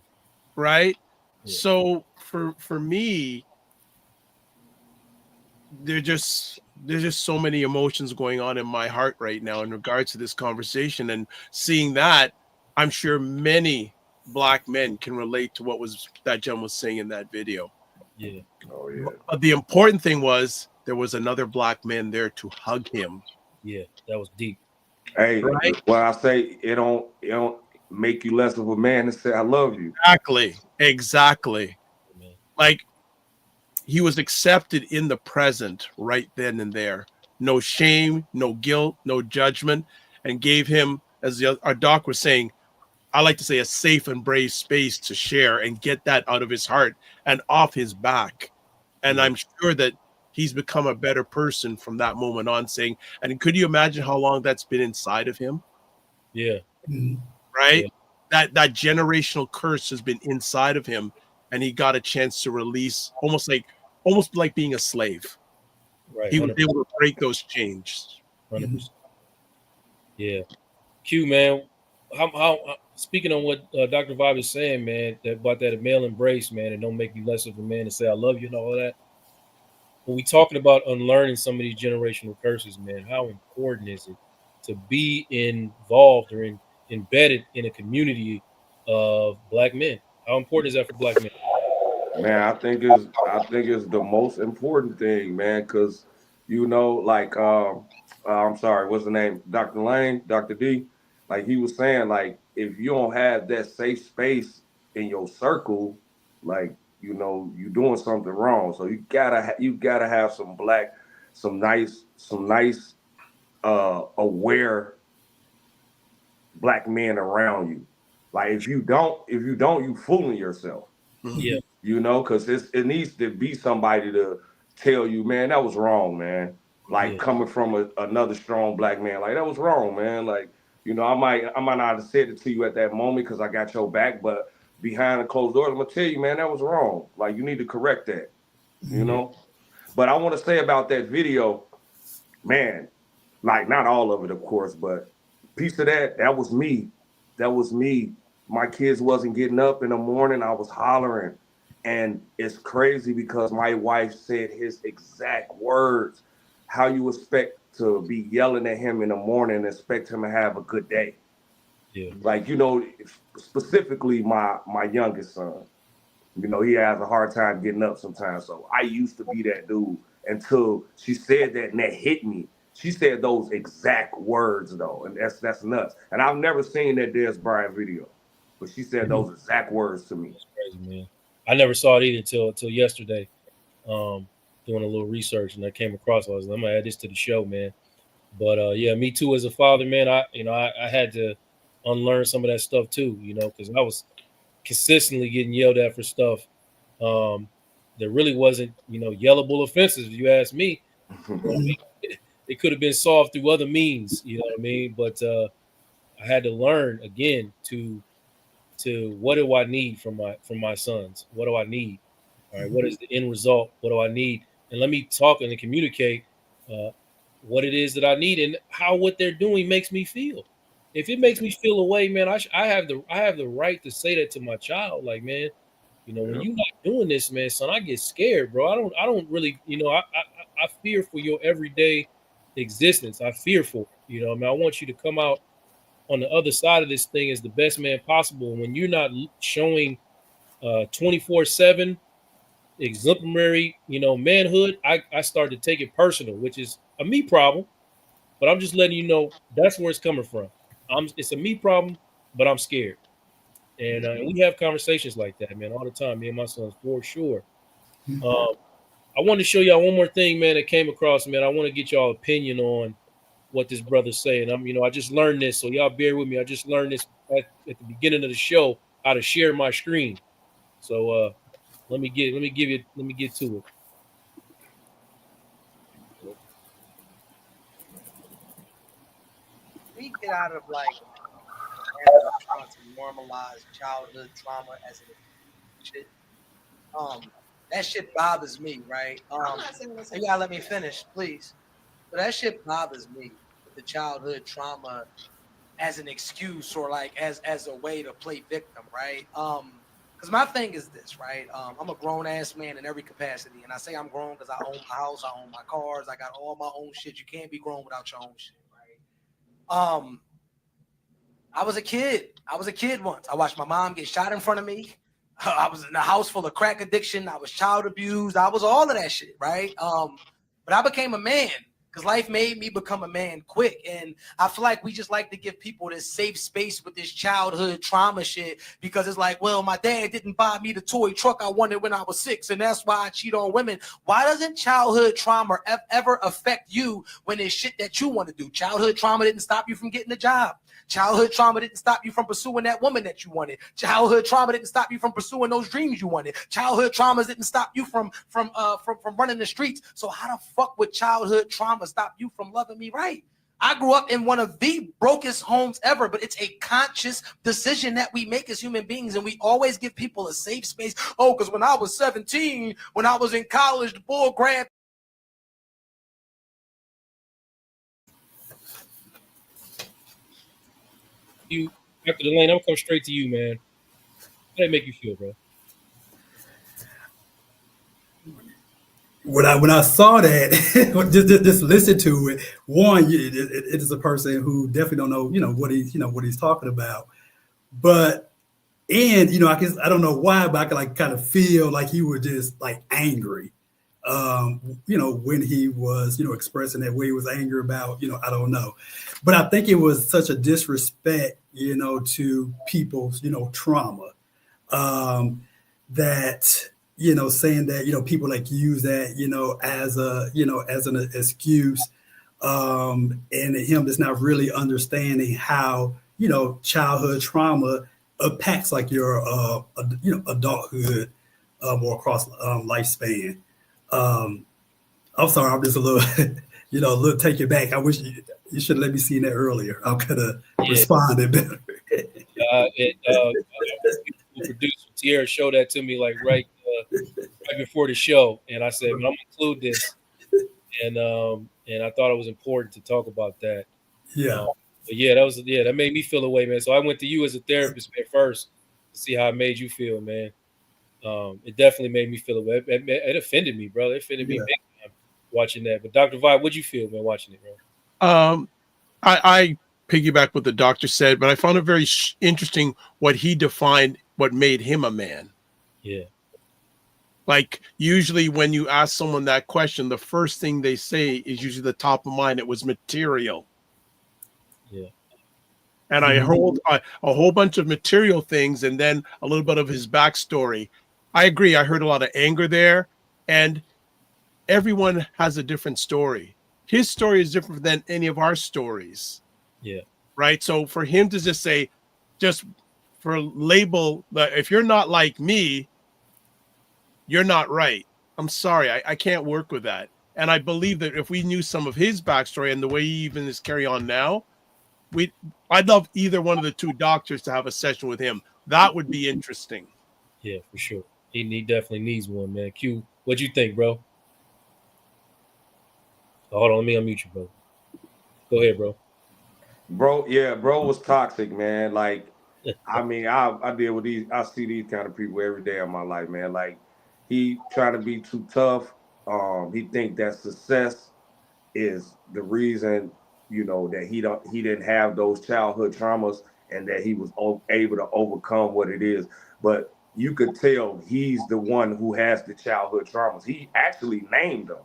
Right? Yeah. So for me, there's just so many emotions going on in my heart right now in regards to this conversation, and seeing that, I'm sure many black men can relate to what that gentleman was saying in that video. Yeah. Oh yeah. But the important thing was there was another black man there to hug him. Yeah, that was deep. Hey, right? Well, I say it don't make you less of a man to say I love you. Exactly. Like, he was accepted in the present right then and there. No shame, no guilt, no judgment, and gave him, as our doc was saying, I like to say a safe and brave space to share and get that out of his heart and off his back. And I'm sure that he's become a better person from that moment on, saying, and could you imagine how long that's been inside of him? Yeah. Right. Yeah. That generational curse has been inside of him, and he got a chance to release, almost like being a slave. Right. He was able to break those chains. 100%. Yeah. Q, man, how speaking on what Dr. Vibe is saying, man, about that male embrace, man, and don't make you less of a man and say I love you and all of that. When we talking about unlearning some of these generational curses, man, how important is it to be involved or embedded in a community of Black men? How important is that for Black men? Man, I think it's the most important thing, man, because like I'm sorry, what's the name? Dr. Lane, Dr. D, like he was saying, like if you don't have that safe space in your circle, like you're doing something wrong. So you gotta have some nice aware Black men around you. Like if you don't, you fooling yourself. Yeah. Because it needs to be somebody to tell you, man, that was wrong, man. Like coming from another strong Black man, like that was wrong, man. Like, I might not have said it to you at that moment because I got your back, but behind the closed doors, I'm gonna tell you, man, that was wrong. Like you need to correct that, But I want to say about that video, man, like not all of it, of course, but piece of that was me. That was me. My kids wasn't getting up in the morning. I was hollering. And it's crazy because my wife said his exact words, how you expect to be yelling at him in the morning and expect him to have a good day. Yeah. Like, specifically my youngest son, he has a hard time getting up sometimes. So I used to be that dude until she said that and that hit me. She said those exact words though. And that's nuts. And I've never seen that Dez Bryant video, but she said those exact words to me. That's crazy, man. I never saw it either till yesterday, doing a little research, and I came across it. I was like, I'm gonna add this to the show, man. But yeah, me too as a father, man. I had to unlearn some of that stuff too, because I was consistently getting yelled at for stuff that really wasn't, yellable offenses. If you ask me, it could have been solved through other means, you know what I mean? But I had to learn again to what do I need from my sons? What do I need? All right, what is the end result? What do I need? And let me talk and communicate what it is that I need and how what they're doing makes me feel. If it makes me feel away, man, I have the right to say that to my child. Like, man, when you're not doing this, man, son, I get scared, bro. I don't really, I fear for your everyday existence. I fear for it. I want you to come out on the other side of this thing as the best man possible. And when you're not showing 24/7 exemplary, manhood, I start to take it personal, which is a me problem. But I'm just letting you know that's where it's coming from. It's a me problem, but I'm scared. And we have conversations like that, man, all the time. Me and my sons, for sure. I want to show y'all one more thing, man, that came across, man. I want to get y'all opinion on what this brother's saying. I just learned this, so y'all bear with me. I just learned this at the beginning of the show, how to share my screen. So let me get to it. We get out of trying to normalize childhood trauma as a shit. That shit bothers me, right? You gotta let me finish, please. But that shit bothers me, the childhood trauma as an excuse or as a way to play victim, right? Because my thing is this, right? I'm a grown ass man in every capacity, and I say I'm grown because I own my house, I own my cars, I got all my own shit. You can't be grown without your own shit, right? I was a kid once. I watched my mom get shot in front of me. I was in a house full of crack addiction. I was child abused. I was all of that shit, right? But I became a man because life made me become a man quick. And I feel like we just like to give people this safe space with this childhood trauma shit because it's like, well, my dad didn't buy me the toy truck I wanted when I was 6, and that's why I cheat on women. Why doesn't childhood trauma ever affect you when it's shit that you want to do? Childhood trauma didn't stop you from getting a job. Childhood trauma didn't stop you from pursuing that woman that you wanted. Childhood trauma didn't stop you from pursuing those dreams you wanted. Childhood traumas didn't stop you from running the streets. So how the fuck would childhood trauma stop you from loving me right? I grew up in one of the brokest homes ever, but it's a conscious decision that we make as human beings, and we always give people a safe space. Oh, because when I was 17, when I was in college, the bull grabbed. You, Dr. Delane, I'm gonna come straight to you, man. How did it make you feel, bro? When I saw that, just listen to it. One, it is a person who definitely don't know, what he's talking about. But I don't know why, but I could like kind of feel like he was just like angry. When he was, expressing that way he was angry about, I don't know. But I think it was such a disrespect, to people's, trauma, that, saying that, people like use that, as an excuse, and him just not really understanding how, childhood trauma impacts like your, adulthood, or across lifespan. I'm sorry, I'm just a little, a little taken back. I wish you should have let me see that earlier. I could have responded better. Producer Tierra showed that to me like right before the show, and I said, "I'm gonna include this," and I thought it was important to talk about that. Yeah, but that made me feel away, man. So I went to you as a therapist, man, first to see how it made you feel, man. It definitely made me feel away. It offended me, bro. It offended me big time watching that. But Dr. Vibe, what'd you feel, man, watching it, bro? I piggyback what the doctor said, but I found it very interesting what he defined what made him a man. Yeah. Like usually when you ask someone that question, the first thing they say is usually the top of mind. It was material. Yeah. And I heard a whole bunch of material things and then a little bit of his backstory. I agree. I heard a lot of anger there, and everyone has a different story. His story is different than any of our stories. Yeah. Right. So for him to just say, just for label, if you're not like me, you're not right. I'm sorry. I can't work with that. And I believe that if we knew some of his backstory and the way he even is carry on now, I'd love either one of the two doctors to have a session with him. That would be interesting. Yeah, for sure. He definitely needs one, man. Q, what'd you think, bro? Hold on, let me unmute you, bro. Go ahead, bro. Bro was toxic, man. Like, I mean, I deal with these. I see these kind of people every day in my life, man. Like, he trying to be too tough. He think that success is the reason, that he didn't have those childhood traumas and that he was able to overcome what it is. But you could tell he's the one who has the childhood traumas. He actually named them.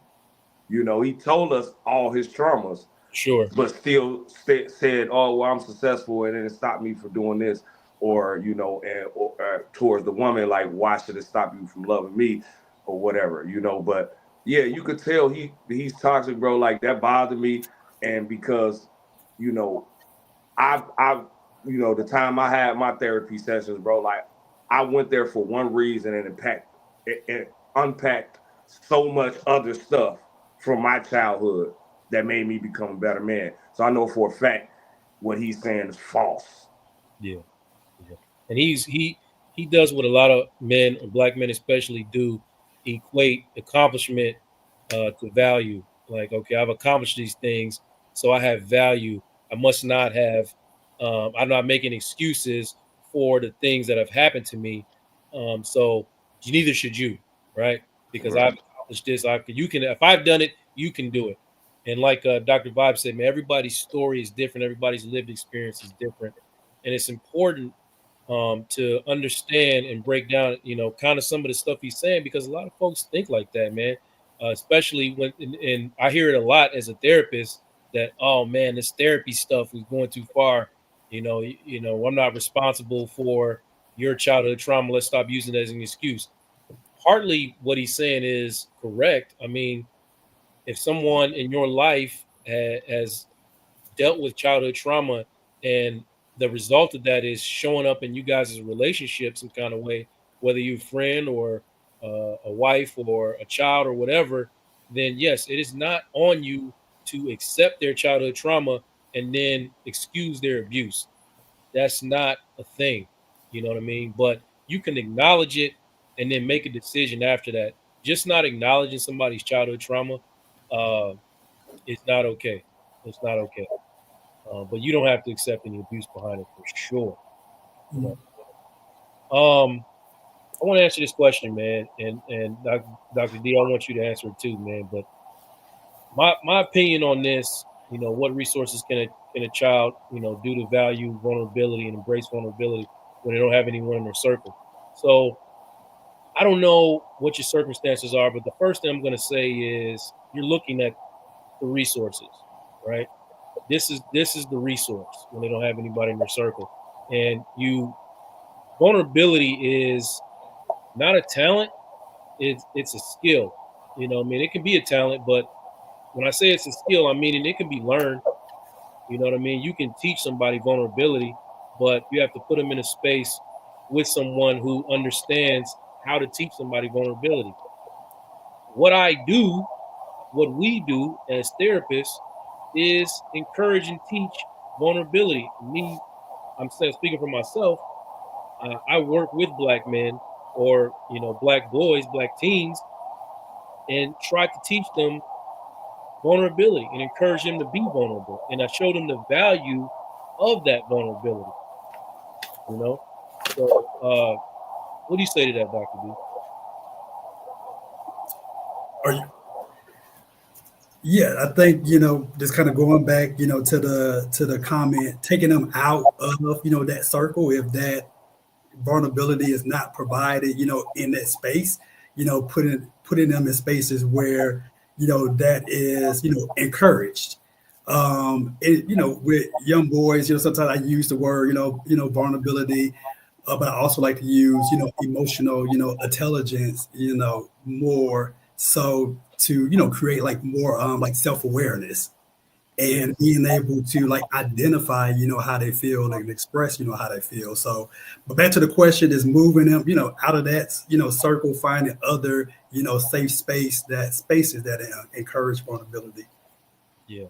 He told us all his traumas. Sure. But still said, "Oh, well, I'm successful, and then it stopped me from doing this," or towards the woman, like, "Why should it stop you from loving me?" or whatever, But yeah, you could tell he's toxic, bro. Like, that bothered me, and because I the time I had my therapy sessions, bro, like I went there for one reason, and it unpacked so much other stuff from my childhood that made me become a better man. So I know for a fact what he's saying is false. Yeah. And he does what a lot of men, or black men especially, do: equate accomplishment to value. Like, okay, I've accomplished these things, so I have value. I must not have. I'm not making excuses for the things that have happened to me. So neither should you, right? Because I've accomplished this. You can. If I've done it, you can do it. And like Dr. Vibe said, man, everybody's story is different. Everybody's lived experience is different, and it's important to understand and break down, kind of some of the stuff he's saying, because a lot of folks think like that, man. Especially when, and I hear it a lot as a therapist, that, oh man, this therapy stuff is going too far. I'm not responsible for your childhood trauma. Let's stop using it as an excuse. Partly what he's saying is correct. I mean, if someone in your life has dealt with childhood trauma And the result of that is showing up in you guys' relationship some kind of way, whether you're a friend or a wife or a child or whatever, then yes, it is not on you to accept their childhood trauma and then excuse their abuse. That's not a thing. You know what I mean? But you can acknowledge it and then make a decision after that. Just not acknowledging somebody's childhood trauma is not okay. It's not okay. But you don't have to accept any abuse behind it for sure. You know? I want to answer this question, man, and Dr. D, I want you to answer it too, man. But my opinion on this, you know, what resources can a child, you know, do to value vulnerability and embrace vulnerability when they don't have anyone in their circle? So I don't know what your circumstances are, but the first thing I'm going to say is you're looking at the resources, right? This is the resource when they don't have anybody in their circle. And vulnerability is not a talent, it's a skill. You know what I mean? It can be a talent, but when I say it's a skill, I mean it can be learned. You know what I mean? You can teach somebody vulnerability, but you have to put them in a space with someone who understands how to teach somebody vulnerability. What we do as therapists is encourage and teach vulnerability. I'm speaking for myself. I work with Black men or, you know, Black boys, Black teens, and try to teach them vulnerability and encourage them to be vulnerable. And I show them the value of that vulnerability. You know? So what do you say to that, Dr. D? Yeah, I think, you know, just kind of going back, you know, to the comment, taking them out of, you know, that circle, if that vulnerability is not provided, you know, in that space, you know, putting them in spaces where, you know, that is, you know, encouraged. You know, with young boys, you know, sometimes I use the word, you know, vulnerability, but I also like to use, you know, emotional, you know, intelligence, you know, more so to, you know, create like more like self-awareness and being able to like identify, you know, how they feel and express, you know, how they feel. So, but back to the question is moving them, you know, out of that, you know, circle, finding other, you know, safe spaces that encourage vulnerability. Yeah,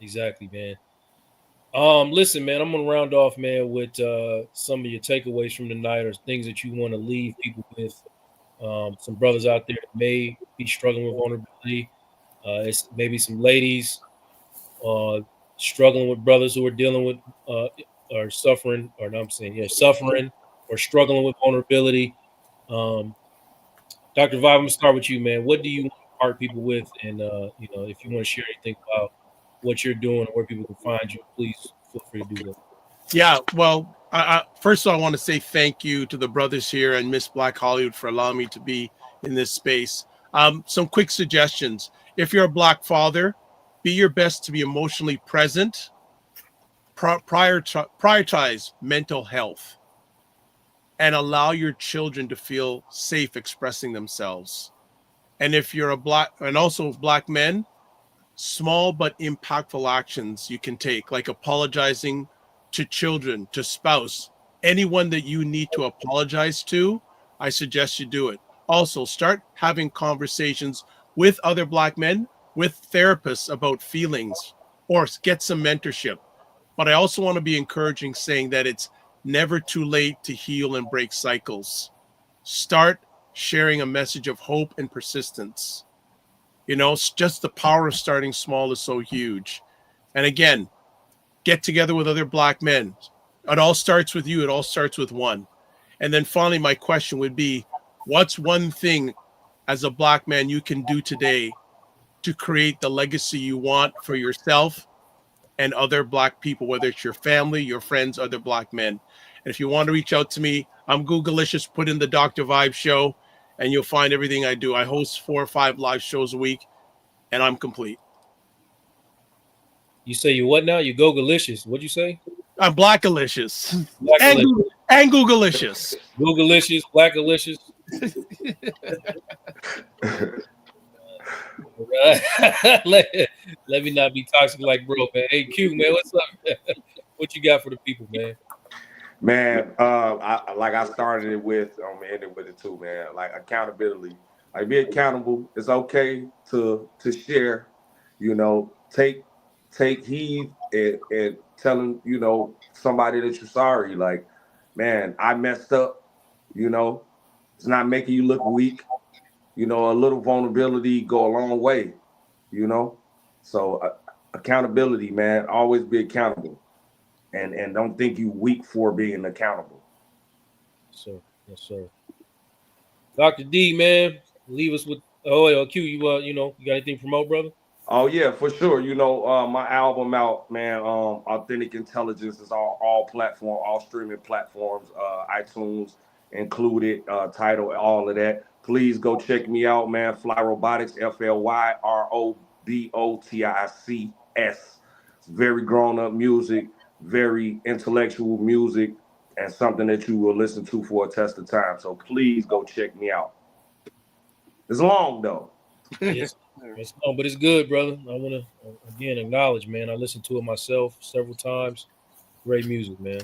exactly, man. Listen, man, I'm gonna round off, man, with some of your takeaways from the night or things that you want to leave people with. Some brothers out there that may be struggling with vulnerability. It's maybe some ladies struggling with brothers who are dealing with or suffering, or no, I'm saying, suffering or struggling with vulnerability. Dr. Vibe, I'm gonna start with you, man. What do you impart people with? And you know, if you want to share anything about what you're doing or where people can find you, please feel free to do that. Yeah, well, first of all, I want to say thank you to the brothers here and Miss Black Hollywood for allowing me to be in this space. Some quick suggestions. If you're a Black father, be your best to be emotionally present. Prioritize mental health and allow your children to feel safe expressing themselves. And if you're also Black men, small but impactful actions you can take, like apologizing to children, to spouse, anyone that you need to apologize to, I suggest you do it. Also, start having conversations with other Black men, with therapists about feelings, or get some mentorship. But I also want to be encouraging, saying that it's never too late to heal and break cycles. Start sharing a message of hope and persistence. You know, just the power of starting small is so huge. And again, get together with other Black men. It all starts with you. It all starts with one. And then finally, my question would be, what's one thing as a Black man you can do today to create the legacy you want for yourself and other Black people, whether it's your family, your friends, other Black men? And if you want to reach out to me, I'm Googlicious. Put in the Dr. Vibe Show, and you'll find everything I do. I host 4 or 5 live shows a week, and I'm complete. You say you what now? You Googlicious. What'd you say? I'm Blackalicious. And Googlicious. Googlicious, Blackalicious. let me not be toxic like bro, man. Hey, Q, man, what's up? What you got for the people, man? Man, I started it with, I'm gonna end it with it too, man. Like accountability, like be accountable. It's okay to share, you know, take heed and telling, you know, somebody that you're sorry. Like, man, I messed up. You know, it's not making you look weak. You know, a little vulnerability go a long way. You know, so accountability, man. Always be accountable, and don't think you weak for being accountable. Yes, sir. Dr. D, man, leave us with Q. You know, you got anything to promote, brother? Oh yeah, for sure. You know, my album out, man. Authentic Intelligence is on all platform, all streaming platforms, iTunes included, title, all of that. Please go check me out, man. Fly Robotics, FLYROBOTICS. It's very grown up music, very intellectual music, and something that you will listen to for a test of time. So please go check me out. It's long though. Yes, it's long, but it's good, brother. I want to again acknowledge, man. I listened to it myself several times. Great music, man.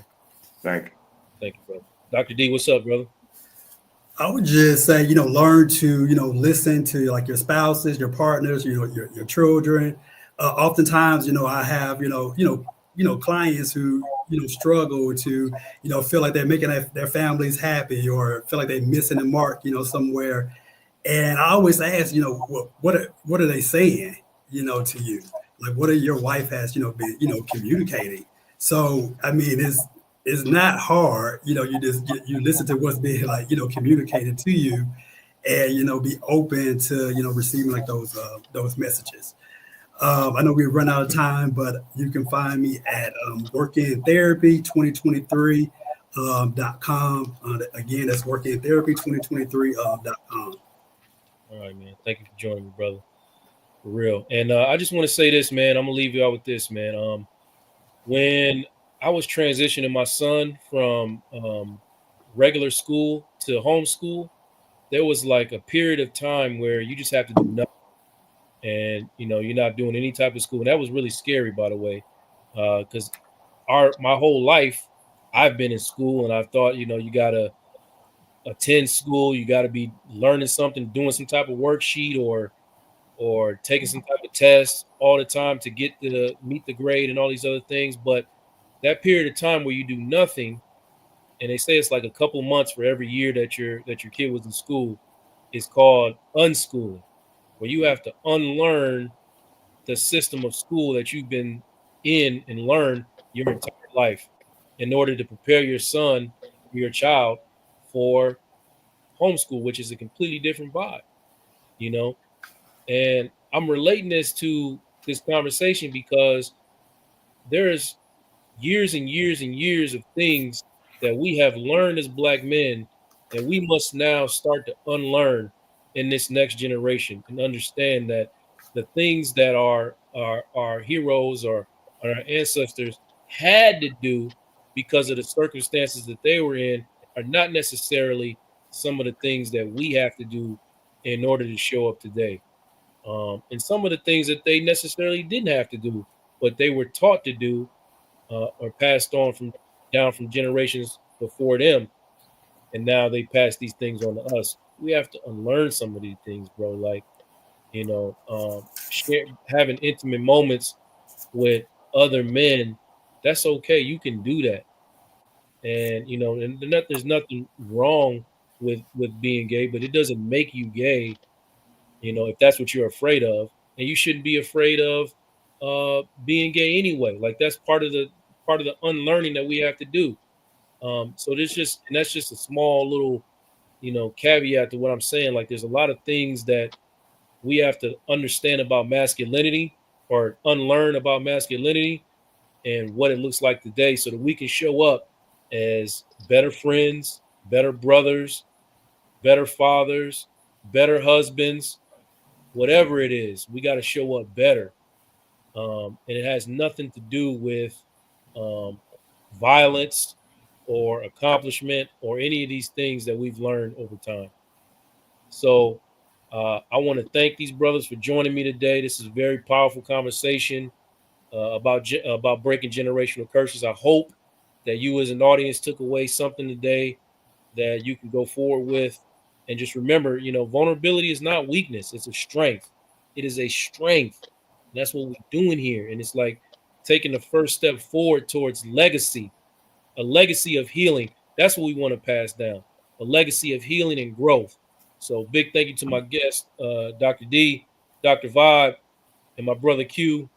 Thank you, brother. Dr. D, what's up, brother? I would just say, you know, learn to, you know, listen to like your spouses, your partners, you know, your children. Oftentimes, you know, I have, you know, clients who, you know, struggle to, you know, feel like they're making their families happy or feel like they're missing the mark, you know, somewhere. And I always ask, you know, what are they saying, you know, to you? Like, what are your wife has, you know, been, you know, communicating? So, I mean, it's not hard, you know, you listen to what's being like, you know, communicated to you and, you know, be open to, you know, receiving like those messages. I know we run out of time, but you can find me at workintherapy2023.com. Again, that's workintherapy2023.com. All right, man. Thank you for joining me, brother. For real. And I just want to say this, man. I'm gonna leave you out with this, man. When I was transitioning my son from regular school to homeschool, there was like a period of time where you just have to do nothing. And, you know, you're not doing any type of school. And that was really scary, by the way, because my whole life I've been in school and I thought, you know, you got to attend school. You got to be learning something, doing some type of worksheet or taking some type of test all the time to get to meet the grade and all these other things. But that period of time where you do nothing, and they say it's like a couple months for every year that your kid was in school, is called unschooling, where you have to unlearn the system of school that you've been in and learn your entire life in order to prepare your son, your child, for homeschool, which is a completely different vibe, you know? And I'm relating this to this conversation because there's years and years and years of things that we have learned as Black men that we must now start to unlearn in this next generation and understand that the things that our heroes or our ancestors had to do because of the circumstances that they were in are not necessarily some of the things that we have to do in order to show up today. And some of the things that they necessarily didn't have to do, but they were taught to do or passed on down from generations before them. And now they pass these things on to us. We have to unlearn some of these things, bro. Like, you know, having intimate moments with other men, that's okay. You can do that. And, you know, and there's nothing wrong with being gay, but it doesn't make you gay, you know, if that's what you're afraid of. And you shouldn't be afraid of being gay anyway. Like, that's part of the unlearning that we have to do. So that's just a small little, you know, caveat to what I'm saying. Like, there's a lot of things that we have to understand about masculinity or unlearn about masculinity and what it looks like today so that we can show up as better friends, better brothers, better fathers, better husbands, whatever it is. We got to show up better. And it has nothing to do with violence or accomplishment or any of these things that we've learned over time. So I want to thank these brothers for joining me today. This is a very powerful conversation. about breaking generational curses. I hope that you as an audience took away something today that you can go forward with. And just remember, you know, vulnerability is not weakness. It's a strength. It is a strength. And that's what we're doing here. And it's like taking the first step forward towards legacy, a legacy of healing. That's what we want to pass down, a legacy of healing and growth. So big thank you to my guest, Dr. D, Dr. Vibe, and my brother Q.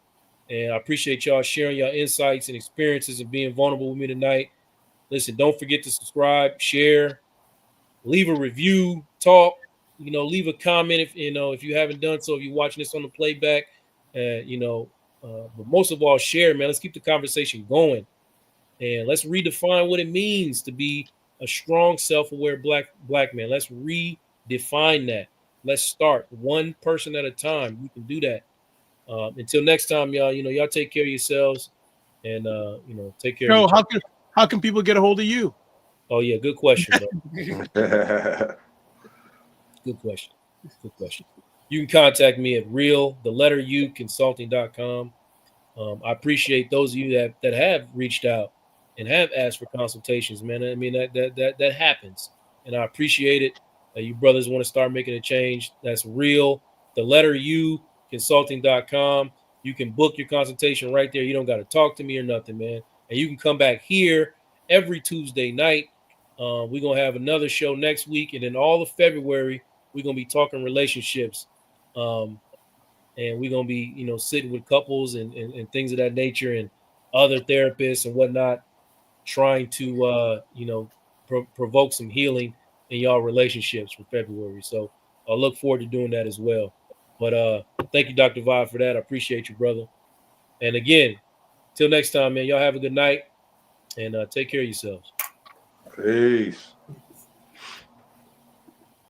And I appreciate y'all sharing your insights and experiences and being vulnerable with me tonight. Listen, don't forget to subscribe, share, leave a review, talk, you know, leave a comment if you haven't done so, if you're watching this on the playback, but most of all, share, man. Let's keep the conversation going. And let's redefine what it means to be a strong, self-aware black man. Let's redefine that. Let's start one person at a time. We can do that. Until next time, y'all, y'all take care of yourselves and, take care of each other. How can people get a hold of you? Oh, yeah. Good question, bro. Good question. You can contact me at consulting.com. I appreciate those of you that have reached out and have asked for consultations, man. I mean, that happens, and I appreciate it. You brothers want to start making a change. That's consulting.com. You can book your consultation right there. You don't got to talk to me or nothing, man. And you can come back here every Tuesday night. We're going to have another show next week. And then all of February, we're going to be talking relationships. And we're going to be, sitting with couples and things of that nature and other therapists and whatnot, trying to, provoke some healing in y'all relationships for February. So I look forward to doing that as well. But thank you, Dr. Vibe, for that. I appreciate you, brother. And again, till next time, man, y'all have a good night and take care of yourselves. Peace.